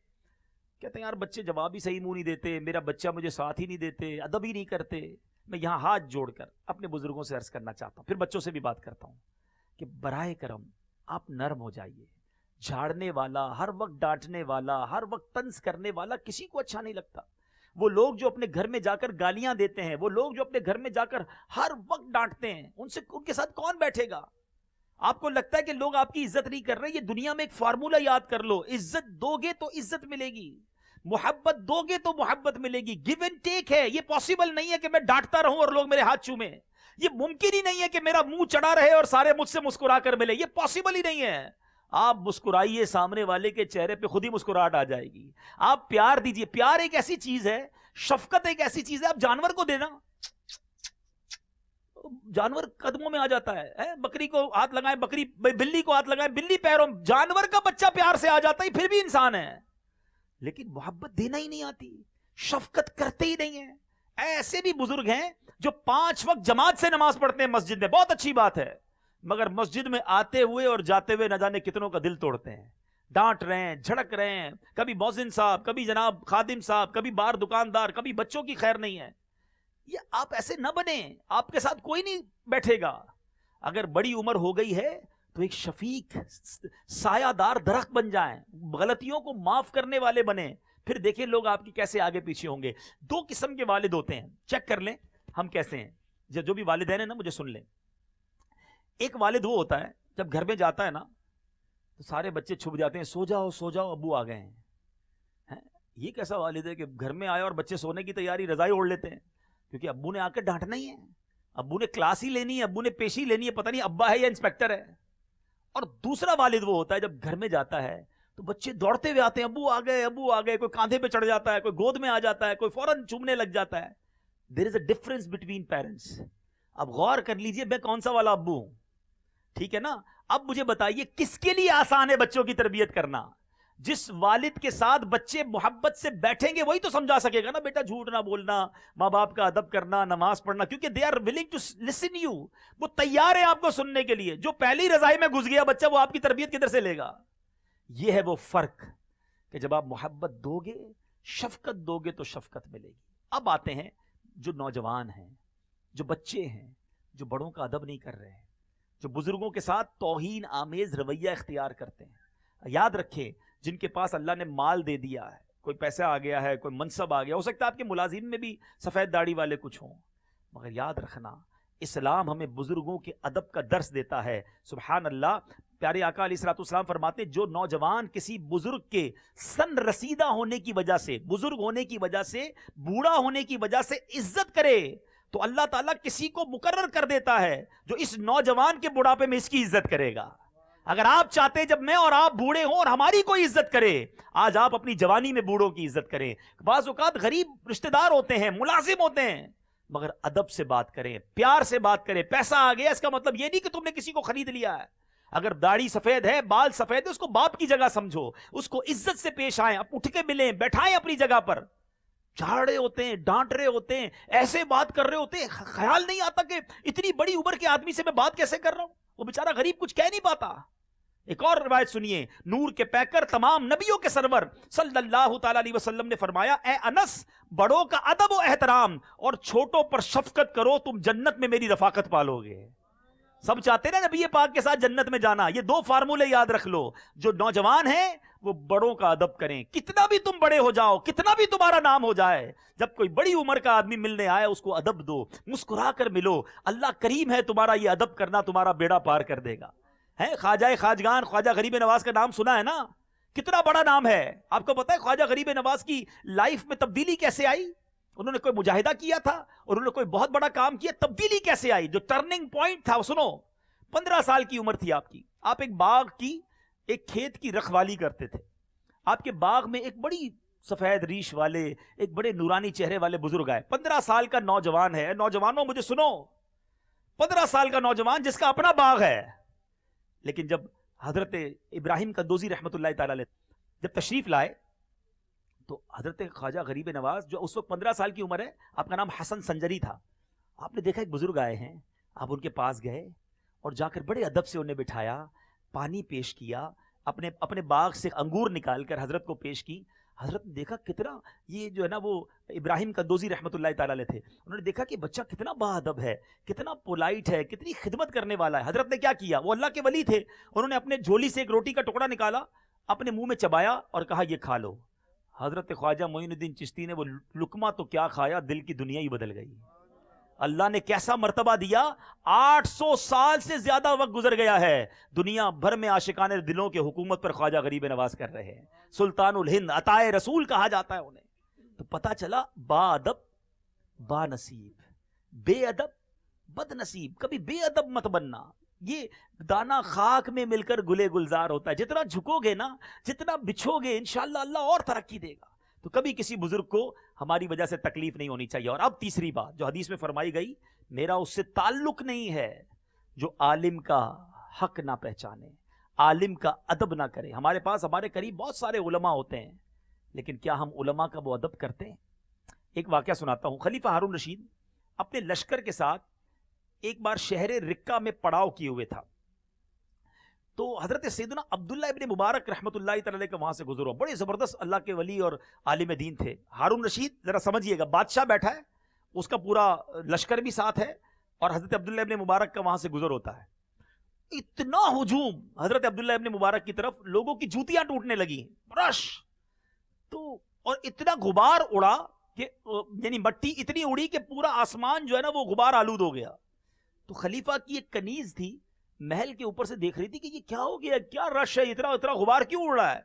کہتے ہیں یار بچے جواب ہی صحیح منہ نہیں دیتے, میرا بچہ مجھے ساتھ ہی نہیں دیتے, ادب ہی نہیں کرتے. میں یہاں ہاتھ جوڑ کر اپنے بزرگوں سے عرض کرنا چاہتا ہوں, پھر بچوں سے بھی بات کرتا ہوں, کہ برائے کرم آپ نرم ہو جائیے. جھاڑنے والا, ہر وقت ڈانٹنے والا, ہر وقت طنز کرنے والا کسی کو اچھا نہیں لگتا. وہ لوگ جو اپنے گھر میں جا کر گالیاں دیتے ہیں, وہ لوگ جو اپنے گھر میں جا کر ہر وقت ڈانٹتے ہیں, ان کے ساتھ کون بیٹھے گا؟ آپ کو لگتا ہے کہ لوگ آپ کی عزت نہیں کر رہے؟ یہ دنیا میں ایک فارمولہ یاد کر لو, عزت دو گے تو عزت ملے گی, محبت دو گے تو محبت ملے گی. گیو اینڈ ٹیک ہے. یہ پاسبل نہیں ہے کہ میں ڈانٹتا رہوں اور لوگ میرے ہاتھ چومیں. یہ ممکن ہی نہیں ہے کہ میرا منہ چڑھا رہے اور سارے مجھ سے مسکرا کر ملے. یہ پاسبل ہی نہیں ہے. آپ مسکرائیے, سامنے والے کے چہرے پہ خود ہی مسکراہٹ آ جائے گی. آپ پیار دیجئے. پیار ایک ایسی چیز ہے, شفقت ایک ایسی چیز ہے, آپ جانور کو دینا, جانور قدموں میں آ جاتا ہے. بکری کو ہاتھ لگائیں, بکری, بلی کو ہاتھ لگائیں, بلی پیروں, جانور کا بچہ پیار سے آ جاتا ہے, پھر بھی انسان ہے. لیکن محبت دینا ہی نہیں آتی, شفقت کرتے ہی نہیں ہیں. ایسے بھی بزرگ ہیں جو 5 وقت جماعت سے نماز پڑھتے ہیں مسجد میں, بہت اچھی بات ہے, مگر مسجد میں آتے ہوئے اور جاتے ہوئے نہ جانے کتنوں کا دل توڑتے ہیں. ڈانٹ رہے ہیں, جھڑک رہے ہیں, کبھی مؤذن صاحب, کبھی جناب خادم صاحب, کبھی باہر دکاندار, کبھی بچوں کی خیر نہیں ہے. یہ آپ ایسے نہ بنیں, آپ کے ساتھ کوئی نہیں بیٹھے گا. اگر بڑی عمر ہو گئی ہے تو ایک شفیق سایہ دار درخت بن جائیں, غلطیوں کو معاف کرنے والے بنیں, پھر دیکھیں لوگ آپ کی کیسے آگے پیچھے ہوں گے. 2 قسم کے والد ہوتے ہیں, چیک کر لیں ہم کیسے ہیں. جو بھی والدین ہیں نا مجھے سن لیں. ایک والد وہ ہوتا ہے جب گھر میں جاتا ہے نا تو سارے بچے چھپ جاتے ہیں, سو جاؤ سو جاؤ ابو آ گئے ہیں. یہ کیسا والد ہے کہ گھر میں آیا اور بچے سونے کی تیاری, رضائی اوڑھ لیتے ہیں, کیونکہ ابو نے آ کر ڈانٹنا ہی ہے, ابو نے کلاس ہی لینی ہے, ابو نے پیشی لینی ہے, پتہ نہیں ابا ہے یا انسپیکٹر ہے. اور دوسرا والد وہ ہوتا ہے جب گھر میں جاتا ہے تو بچے دوڑتے ہوئے آتے ہیں, ابو آ گئے ابو آ گئے, کوئی کاندھے پہ چڑھ جاتا ہے, کوئی گود میں آ جاتا ہے, کوئی فوراً چومنے لگ جاتا ہے. دیر از اے ڈفرنس بٹوین پیرنٹس. اب غور کر لیجئے میں کون سا والا ابو ہوں, ٹھیک ہے نا. اب مجھے بتائیے کس کے لیے آسان ہے بچوں کی تربیت کرنا؟ جس والد کے ساتھ بچے محبت سے بیٹھیں گے وہی تو سمجھا سکے گا نا, بیٹا جھوٹ نہ بولنا, ماں باپ کا ادب کرنا, نماز پڑھنا, کیونکہ they are willing to listen you, وہ تیار ہے آپ کو سننے کے لیے. جو پہلی رضائی میں گھس گیا بچہ, وہ آپ کی تربیت کدھر سے لے گا؟ یہ ہے وہ فرق کہ جب آپ محبت دو گے, شفقت دو گے تو شفقت ملے گی. اب آتے ہیں جو نوجوان ہیں, جو بچے ہیں, جو بڑوں کا ادب نہیں کر رہے ہیں, جو بزرگوں کے ساتھ توہین آمیز رویہ اختیار کرتے ہیں. یاد رکھیں, جن کے پاس اللہ نے مال دے دیا ہے, کوئی پیسہ آ گیا ہے, کوئی منصب آ گیا, ہو سکتا ہے آپ کے ملازم میں بھی سفید داڑھی والے کچھ ہوں, مگر یاد رکھنا اسلام ہمیں بزرگوں کے ادب کا درس دیتا ہے. سبحان اللہ, پیارے آقا علیہ الصلوۃ والسلام فرماتے جو نوجوان کسی بزرگ کے سن رسیدہ ہونے کی وجہ سے، بزرگ ہونے کی وجہ سے، بوڑھا ہونے کی وجہ سے عزت کرے تو اللہ تعالیٰ کسی کو مقرر کر دیتا ہے جو اس نوجوان کے بڑھاپے میں اس کی عزت کرے گا۔ اگر آپ چاہتے ہیں جب میں اور آپ بوڑھے ہوں اور ہماری کوئی عزت کرے، آج آپ اپنی جوانی میں بوڑھوں کی عزت کریں۔ بعض اوقات غریب رشتہ دار ہوتے ہیں، ملازم ہوتے ہیں، مگر ادب سے بات کریں، پیار سے بات کریں۔ پیسہ آ گیا اس کا مطلب یہ نہیں کہ تم نے کسی کو خرید لیا ہے۔ اگر داڑھی سفید ہے، بال سفید ہے، اس کو باپ کی جگہ سمجھو، اس کو عزت سے پیش آئیں، اٹھ کے ملیں، بیٹھائیں اپنی جگہ پر۔ جھاڑ رہے ہوتے ہیں، ڈانٹ رہے ہوتے ہیں، ایسے بات کر رہے ہوتے ہیں، خیال نہیں آتا کہ اتنی بڑی عمر کے آدمی سے میں بات کیسے کر رہا ہوں۔ وہ بیچارہ غریب کچھ کہہ نہیں پاتا۔ ایک اور روایت سنیے، نور کے پیکر تمام نبیوں کے سرور صلی اللہ تعالی علیہ وسلم نے فرمایا، اے انس، بڑوں کا ادب و احترام اور چھوٹوں پر شفقت کرو، تم جنت میں میری رفاقت پالو گے۔ سب چاہتے ہیں نا نبی پاک کے ساتھ جنت میں جانا۔ یہ دو فارمولے یاد رکھ لو، جو نوجوان ہیں وہ بڑوں کا ادب کریں، کتنا بھی تم بڑے ہو جاؤ، کتنا بھی تمہارا نام ہو جائے، جب کوئی بڑی عمر کا آدمی ملنے آئے اس کو ادب دو، مسکرا کر ملو۔ اللہ کریم ہے، تمہارا یہ ادب کرنا تمہارا بیڑا پار کر دے گا۔ ہے خواجہ خواجگان، خواجہ غریب نواز کا نام سنا ہے نا، کتنا بڑا نام ہے۔ آپ کو پتا ہے خواجہ غریب نواز کی لائف میں تبدیلی کیسے آئی؟ انہوں نے کوئی مجاہدہ کیا تھا، انہوں نے کوئی بہت بڑا کام کیا، تبدیلی کیسے آئی؟ جو ٹرننگ پوائنٹ تھا، سنو، 15 سال کی عمر تھی آپ کی، آپ ایک باغ کی، ایک کھیت کی رکھوالی کرتے تھے۔ آپ کے باغ میں ایک بڑی سفید ریش والے، ایک بڑے نورانی چہرے والے بزرگ آئے۔ 15 سال کا نوجوان ہے، نوجوانوں مجھے سنو، 15 سال کا نوجوان جس کا اپنا باغ ہے، لیکن جب حضرت ابراہیم قندوزی رحمۃ اللہ تعالی علیہ جب تشریف لائے تو حضرت خواجہ غریب نواز، جو اس وقت 15 سال کی عمر ہے، آپ کا نام حسن سنجری تھا، آپ نے دیکھا ایک بزرگ آئے ہیں، آپ ان کے پاس گئے اور جا کر بڑے ادب سے انہیں بٹھایا، پانی پیش کیا، اپنے باغ سے انگور نکال کر حضرت کو پیش کی۔ حضرت نے دیکھا کتنا، یہ جو ہے نا وہ ابراہیم قندوزی رحمۃ اللہ تعالی علیہ تھے، انہوں نے دیکھا کہ بچہ کتنا با ادب ہے، کتنا پولائٹ ہے، کتنی خدمت کرنے والا ہے۔ حضرت نے کیا کیا؟ وہ اللہ کے ولی تھے، انہوں نے اپنے جھولی سے ایک روٹی کا ٹکڑا نکالا، اپنے منہ میں چبایا اور کہا یہ کھا لو۔ حضرت خواجہ معین الدین چشتی نے وہ لقمہ تو کیا کھایا، دل کی دنیا ہی بدل گئی۔ اللہ نے کیسا مرتبہ دیا، 800 سال سے زیادہ وقت گزر گیا ہے، دنیا بھر میں عاشقان دلوں کے حکومت پر خواجہ غریب نواز کر رہے ہیں، سلطان الہند، عطائے رسول کہا جاتا ہے انہیں۔ تو پتا چلا با ادب با نصیب، بے ادب بد نصیب، کبھی بے ادب مت بننا۔ یہ دانا خاک میں مل کر گلے گلزار ہوتا ہے، جتنا جھکو گے نا، جتنا بچھو گے، انشاءاللہ اللہ اور ترقی دے گا۔ تو کبھی کسی بزرگ کو ہماری وجہ سے تکلیف نہیں ہونی چاہیے۔ اور اب تیسری بات جو حدیث میں فرمائی گئی، میرا اس سے تعلق نہیں ہے جو عالم کا حق نہ پہچانے، عالم کا ادب نہ کرے۔ ہمارے پاس ہمارے قریب بہت سارے علماء ہوتے ہیں، لیکن کیا ہم علماء کا وہ ادب کرتے ہیں؟ ایک واقعہ سناتا ہوں۔ خلیفہ ہارون رشید اپنے لشکر کے ساتھ ایک بار شہر رکہ میں پڑاؤ کیے ہوئے تھا، تو حضرت سیدنا عبداللہ ابن مبارک رحمۃ اللہ تعالی کا وہاں سے گزر ہوا، بڑے زبردست اللہ کے ولی اور عالم دین تھے۔ ہارون رشید ذرا سمجھیے گا، بادشاہ بیٹھا ہے، اس کا پورا لشکر بھی ساتھ ہے، اور حضرت عبداللہ ابن مبارک کا وہاں سے گزر ہوتا ہے۔ اتنا ہجوم حضرت عبداللہ ابن مبارک کی طرف، لوگوں کی جوتیاں ٹوٹنے لگی، رش، تو اور اتنا غبار اڑا کہ یعنی مٹی اتنی اڑی کہ پورا آسمان جو ہے نا وہ غبار آلود ہو گیا۔ تو خلیفہ کی ایک کنیز تھی، محل کے اوپر سے دیکھ رہی تھی کہ یہ کیا ہو گیا، کیا رش ہے، اتنا غبار کیوں اڑ رہا ہے؟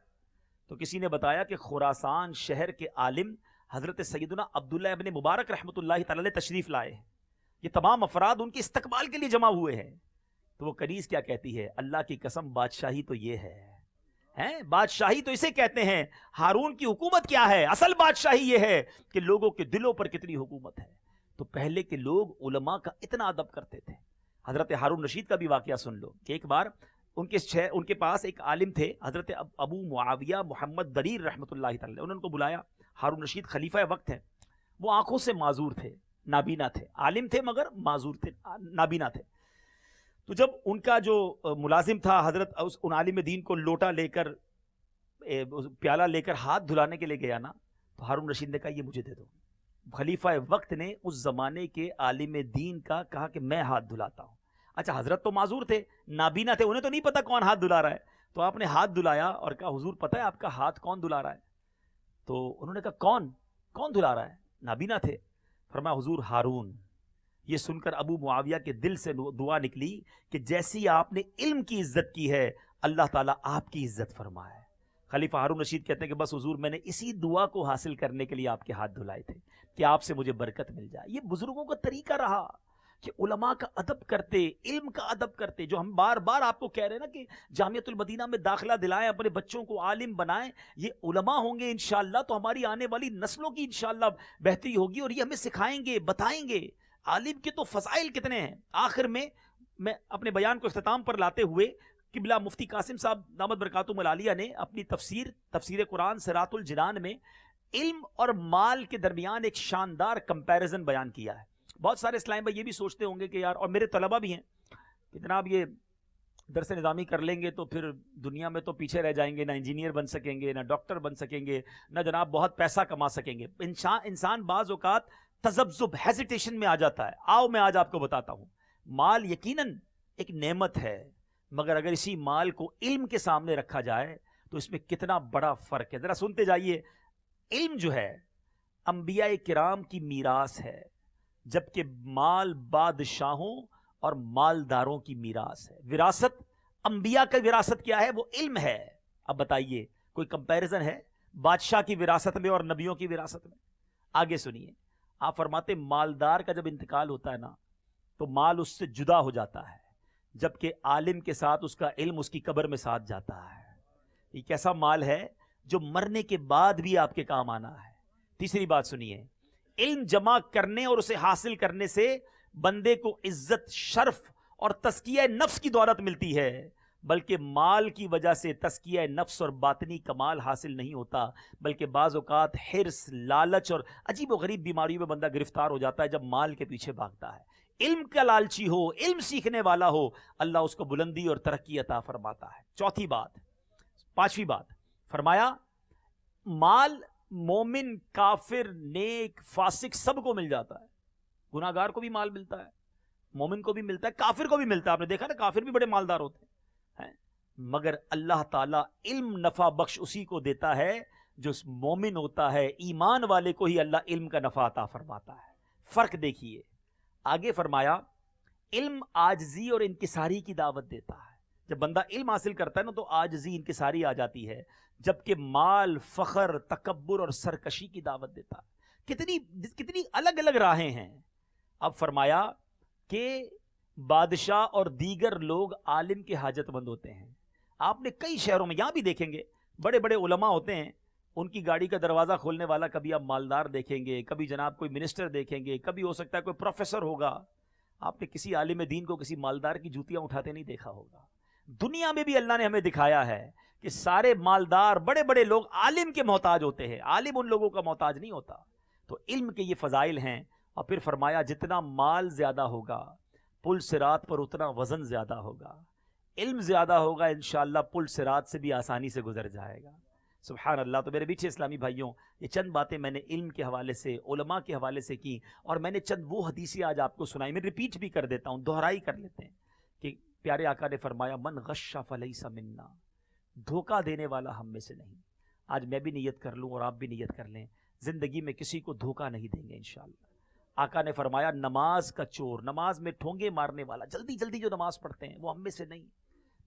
تو کسی نے بتایا کہ خراسان شہر کے عالم حضرت سیدنا عبداللہ ابن مبارک رحمۃ اللہ تعالی تشریف لائے ہیں، یہ تمام افراد ان کے استقبال کے لیے جمع ہوئے ہیں۔ تو وہ کنیز کیا کہتی ہے؟ اللہ کی قسم بادشاہی تو یہ ہے، بادشاہی تو اسے کہتے ہیں۔ ہارون کی حکومت کیا ہے؟ اصل بادشاہی یہ ہے کہ لوگوں کے دلوں پر کتنی حکومت ہے۔ تو پہلے کے لوگ علماء کا اتنا ادب کرتے تھے۔ حضرت ہارون رشید کا بھی واقعہ سن لو کہ ایک بار ان کے پاس ایک عالم تھے، حضرت ابو معاویہ محمد دریر رحمۃ اللہ تعالی، انہوں نے کو بلایا۔ ہارون رشید خلیفہ وقت ہے، وہ آنکھوں سے معذور تھے، نابینا تھے، عالم تھے مگر معذور تھے، نابینا تھے۔ تو جب ان کا جو ملازم تھا حضرت ان عالم دین کو لوٹا لے کر، پیالہ لے کر ہاتھ دھلانے کے لیے گیا نا، تو ہارون رشید نے کہا یہ مجھے دے دو۔ خلیفہ وقت نے اس زمانے کے عالم دین کا کہا کہ میں ہاتھ دھلاتا ہوں۔ اچھا حضرت تو معذور تھے، نابینا تھے، انہیں تو نہیں پتا کون ہاتھ دھلا رہا ہے، تو آپ نے ہاتھ دھلایا اور کہا حضور پتہ ہے آپ کا ہاتھ کون دھلا رہا ہے؟ تو انہوں نے کہا کون دھلا رہا ہے؟ نابینا تھے۔ فرمایا حضور ہارون، یہ سن کر ابو معاویہ کے دل سے دعا نکلی کہ جیسی آپ نے علم کی عزت کی ہے اللہ تعالیٰ آپ کی عزت فرمائے۔ خلیفہ ہارون رشید کہتے ہیں کہ بس حضور میں نے اسی دعا کو حاصل کرنے کے لیے آپ کے ہاتھ دھلائے تھے کہ آپ سے مجھے برکت مل جائے۔ یہ بزرگوں کا طریقہ رہا کہ علماء کا ادب کرتے، علم کا ادب کرتے، جو ہم بار بار آپ کو کہہ رہے ہیں نا کہ جامعۃ المدینہ میں داخلہ دلائیں، اپنے بچوں کو عالم بنائیں۔ یہ علماء ہوں گے انشاءاللہ تو ہماری آنے والی نسلوں کی انشاءاللہ بہتری ہوگی، اور یہ ہمیں سکھائیں گے، بتائیں گے۔ عالم کے تو فضائل کتنے ہیں۔ آخر میں اپنے بیان کو اختتام پر لاتے ہوئے قبلہ مفتی قاسم صاحب دامت برکاتہم العالیہ نے اپنی تفسیر قرآن صراط الجنان میں علم اور مال کے درمیان ایک شاندار کمپیریزن بیان کیا ہے۔ بہت سارے اسلام بھائی یہ بھی سوچتے ہوں گے کہ یار، اور میرے طلبہ بھی ہیں کہ جناب یہ درس نظامی کر لیں گے تو پھر دنیا میں تو پیچھے رہ جائیں گے، نہ انجینئر بن سکیں گے، نہ ڈاکٹر بن سکیں گے، نہ جناب بہت پیسہ کما سکیں گے۔ انسان بعض اوقات تذبذب، ہیزیٹیشن میں آ جاتا ہے۔ آؤ میں آج آپ کو بتاتا ہوں، مال یقیناً ایک نعمت ہے، مگر اگر اسی مال کو علم کے سامنے رکھا جائے تو اس میں کتنا بڑا فرق ہے۔ ذرا سنتے جائیے۔ علم جو ہے انبیاء کرام کی میراث ہے، جبکہ مال بادشاہوں اور مالداروں کی میراث ہے۔ وراثت، انبیاء کا وراثت کیا ہے؟ وہ علم ہے۔ اب بتائیے کوئی کمپیریزن ہے بادشاہ کی وراثت میں اور نبیوں کی وراثت میں؟ آگے سنیے، آپ فرماتے مالدار کا جب انتقال ہوتا ہے نا تو مال اس سے جدا ہو جاتا ہے، جبکہ عالم کے ساتھ اس کا علم اس کی قبر میں ساتھ جاتا ہے۔ یہ کیسا مال ہے جو مرنے کے بعد بھی آپ کے کام آنا ہے۔ تیسری بات سنیے، علم جمع کرنے اور اسے حاصل کرنے سے بندے کو عزت، شرف اور تزکیہ نفس کی دولت ملتی ہے، بلکہ مال کی وجہ سے تزکیہ نفس اور باطنی کمال حاصل نہیں ہوتا، بلکہ بعض اوقات حرص، لالچ اور عجیب و غریب بیماریوں میں بندہ گرفتار ہو جاتا ہے جب مال کے پیچھے بھاگتا ہے۔ علم کا لالچی ہو، علم سیکھنے والا ہو، اللہ اس کو بلندی اور ترقی عطا فرماتا ہے۔ چوتھی بات، پانچویں بات فرمایا، مال مومن، کافر، نیک، فاسق سب کو مل جاتا ہے۔ گناہ گار کو بھی مال ملتا ہے، مومن کو بھی ملتا ہے، کافر کو بھی ملتا ہے۔ آپ نے دیکھا نا کافر بھی بڑے مالدار ہوتے ہیں، مگر اللہ تعالیٰ علم نفع بخش اسی کو دیتا ہے جو مومن ہوتا ہے۔ ایمان والے کو ہی اللہ علم کا نفع عطا فرماتا ہے۔ فرق دیکھیے، آگے فرمایا علم عاجزی اور انکساری کی دعوت دیتا ہے۔ جب بندہ علم حاصل کرتا ہے نا تو عاجزی، انکساری آ جاتی ہے، جبکہ مال فخر، تکبر اور سرکشی کی دعوت دیتا ہے۔ کتنی الگ الگ راہیں ہیں۔ اب فرمایا کہ بادشاہ اور دیگر لوگ عالم کے حاجت مند ہوتے ہیں۔ آپ نے کئی شہروں میں، یہاں بھی دیکھیں گے، بڑے بڑے علماء ہوتے ہیں، ان کی گاڑی کا دروازہ کھولنے والا کبھی آپ مالدار دیکھیں گے، کبھی جناب کوئی منسٹر دیکھیں گے، کبھی ہو سکتا ہے کوئی پروفیسر ہوگا۔ آپ نے کسی عالم دین کو کسی مالدار کی جوتیاں اٹھاتے نہیں دیکھا ہوگا۔ دنیا میں بھی اللہ نے ہمیں دکھایا ہے کہ سارے مالدار بڑے بڑے لوگ عالم کے محتاج ہوتے ہیں، عالم ان لوگوں کا محتاج نہیں ہوتا۔ تو علم کے یہ فضائل ہیں۔ اور پھر فرمایا جتنا مال زیادہ ہوگا پل صراط پر اتنا وزن زیادہ ہوگا، علم زیادہ ہوگا انشاءاللہ پل صراط سے بھی آسانی سے گزر جائے گا۔ سبحان اللہ۔ تو میرے میٹھے اسلامی بھائیوں، یہ چند باتیں میں نے علم کے حوالے سے، علماء کے حوالے سے کی، اور میں نے چند وہ حدیثیں آج آپ کو سنائی، میں ریپیٹ بھی کر دیتا ہوں، دہرائی کر لیتے ہیں کہ پیارے آقا نے فرمایا من غش فلیس منا، دھوکہ دینے والا ہم میں سے نہیں۔ آج میں بھی نیت کر لوں اور آپ بھی نیت کر لیں، زندگی میں کسی کو دھوکہ نہیں دیں گے انشاءاللہ۔ آقا نے فرمایا نماز کا چور، نماز میں ٹھونگے مارنے والا، جلدی جلدی جو نماز پڑھتے ہیں وہ ہم میں سے نہیں۔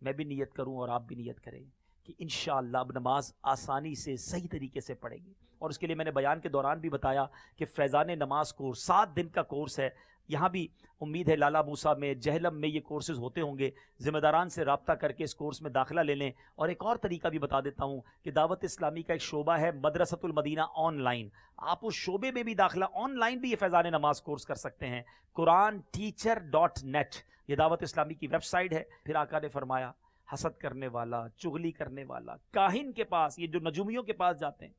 میں بھی نیت کروں اور آپ بھی نیت کریں کہ انشاءاللہ اب نماز آسانی سے صحیح طریقے سے پڑھیں گے۔ اور اس کے لیے میں نے بیان کے دوران بھی بتایا کہ فیضان نماز کورس 7 دن کا کورس ہے۔ یہاں بھی امید ہے لالا موسیٰ میں، جہلم میں یہ کورسز ہوتے ہوں گے۔ ذمہ داران سے رابطہ کر کے اس کورس میں داخلہ لے لیں۔ اور ایک اور طریقہ بھی بتا دیتا ہوں کہ دعوت اسلامی کا ایک شعبہ ہے مدرسۃ المدینہ آن لائن، آپ اس شعبے میں بھی داخلہ آن لائن بھی یہ فیضان نماز کورس کر سکتے ہیں۔ قرآنٹیچر.net یہ دعوت اسلامی کی ویب سائٹ ہے۔ پھر آقا نے فرمایا حسد کرنے والا، چغلی کرنے والا، کاہن کے پاس، یہ جو نجومیوں کے پاس جاتے ہیں،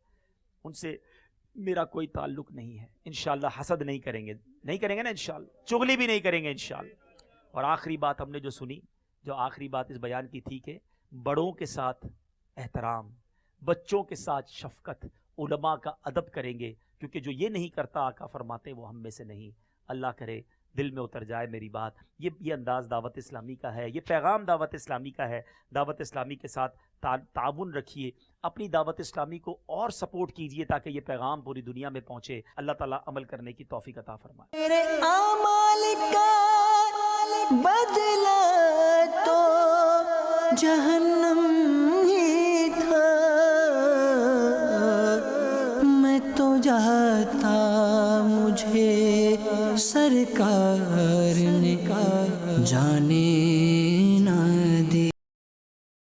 ان سے میرا کوئی تعلق نہیں ہے۔ انشاءاللہ حسد نہیں کریں گے نا انشاءاللہ، چغلی بھی نہیں کریں گے انشاءاللہ۔ اور آخری بات ہم نے جو سنی، جو آخری بات اس بیان کی تھی کہ بڑوں کے ساتھ احترام، بچوں کے ساتھ شفقت، علماء کا ادب کریں گے، کیونکہ جو یہ نہیں کرتا آقا فرماتے وہ ہم میں سے نہیں۔ اللہ کرے دل میں اتر جائے میری بات. یہ انداز دعوت اسلامی کا ہے, یہ پیغام دعوت اسلامی کا ہے. دعوت اسلامی کے ساتھ تعاون رکھیے, اپنی دعوت اسلامی کو اور سپورٹ کیجئے تاکہ یہ پیغام پوری دنیا میں پہنچے. اللہ تعالیٰ عمل کرنے کی توفیق عطا فرمائے. میرے اعمال کا بدلہ تو جہنم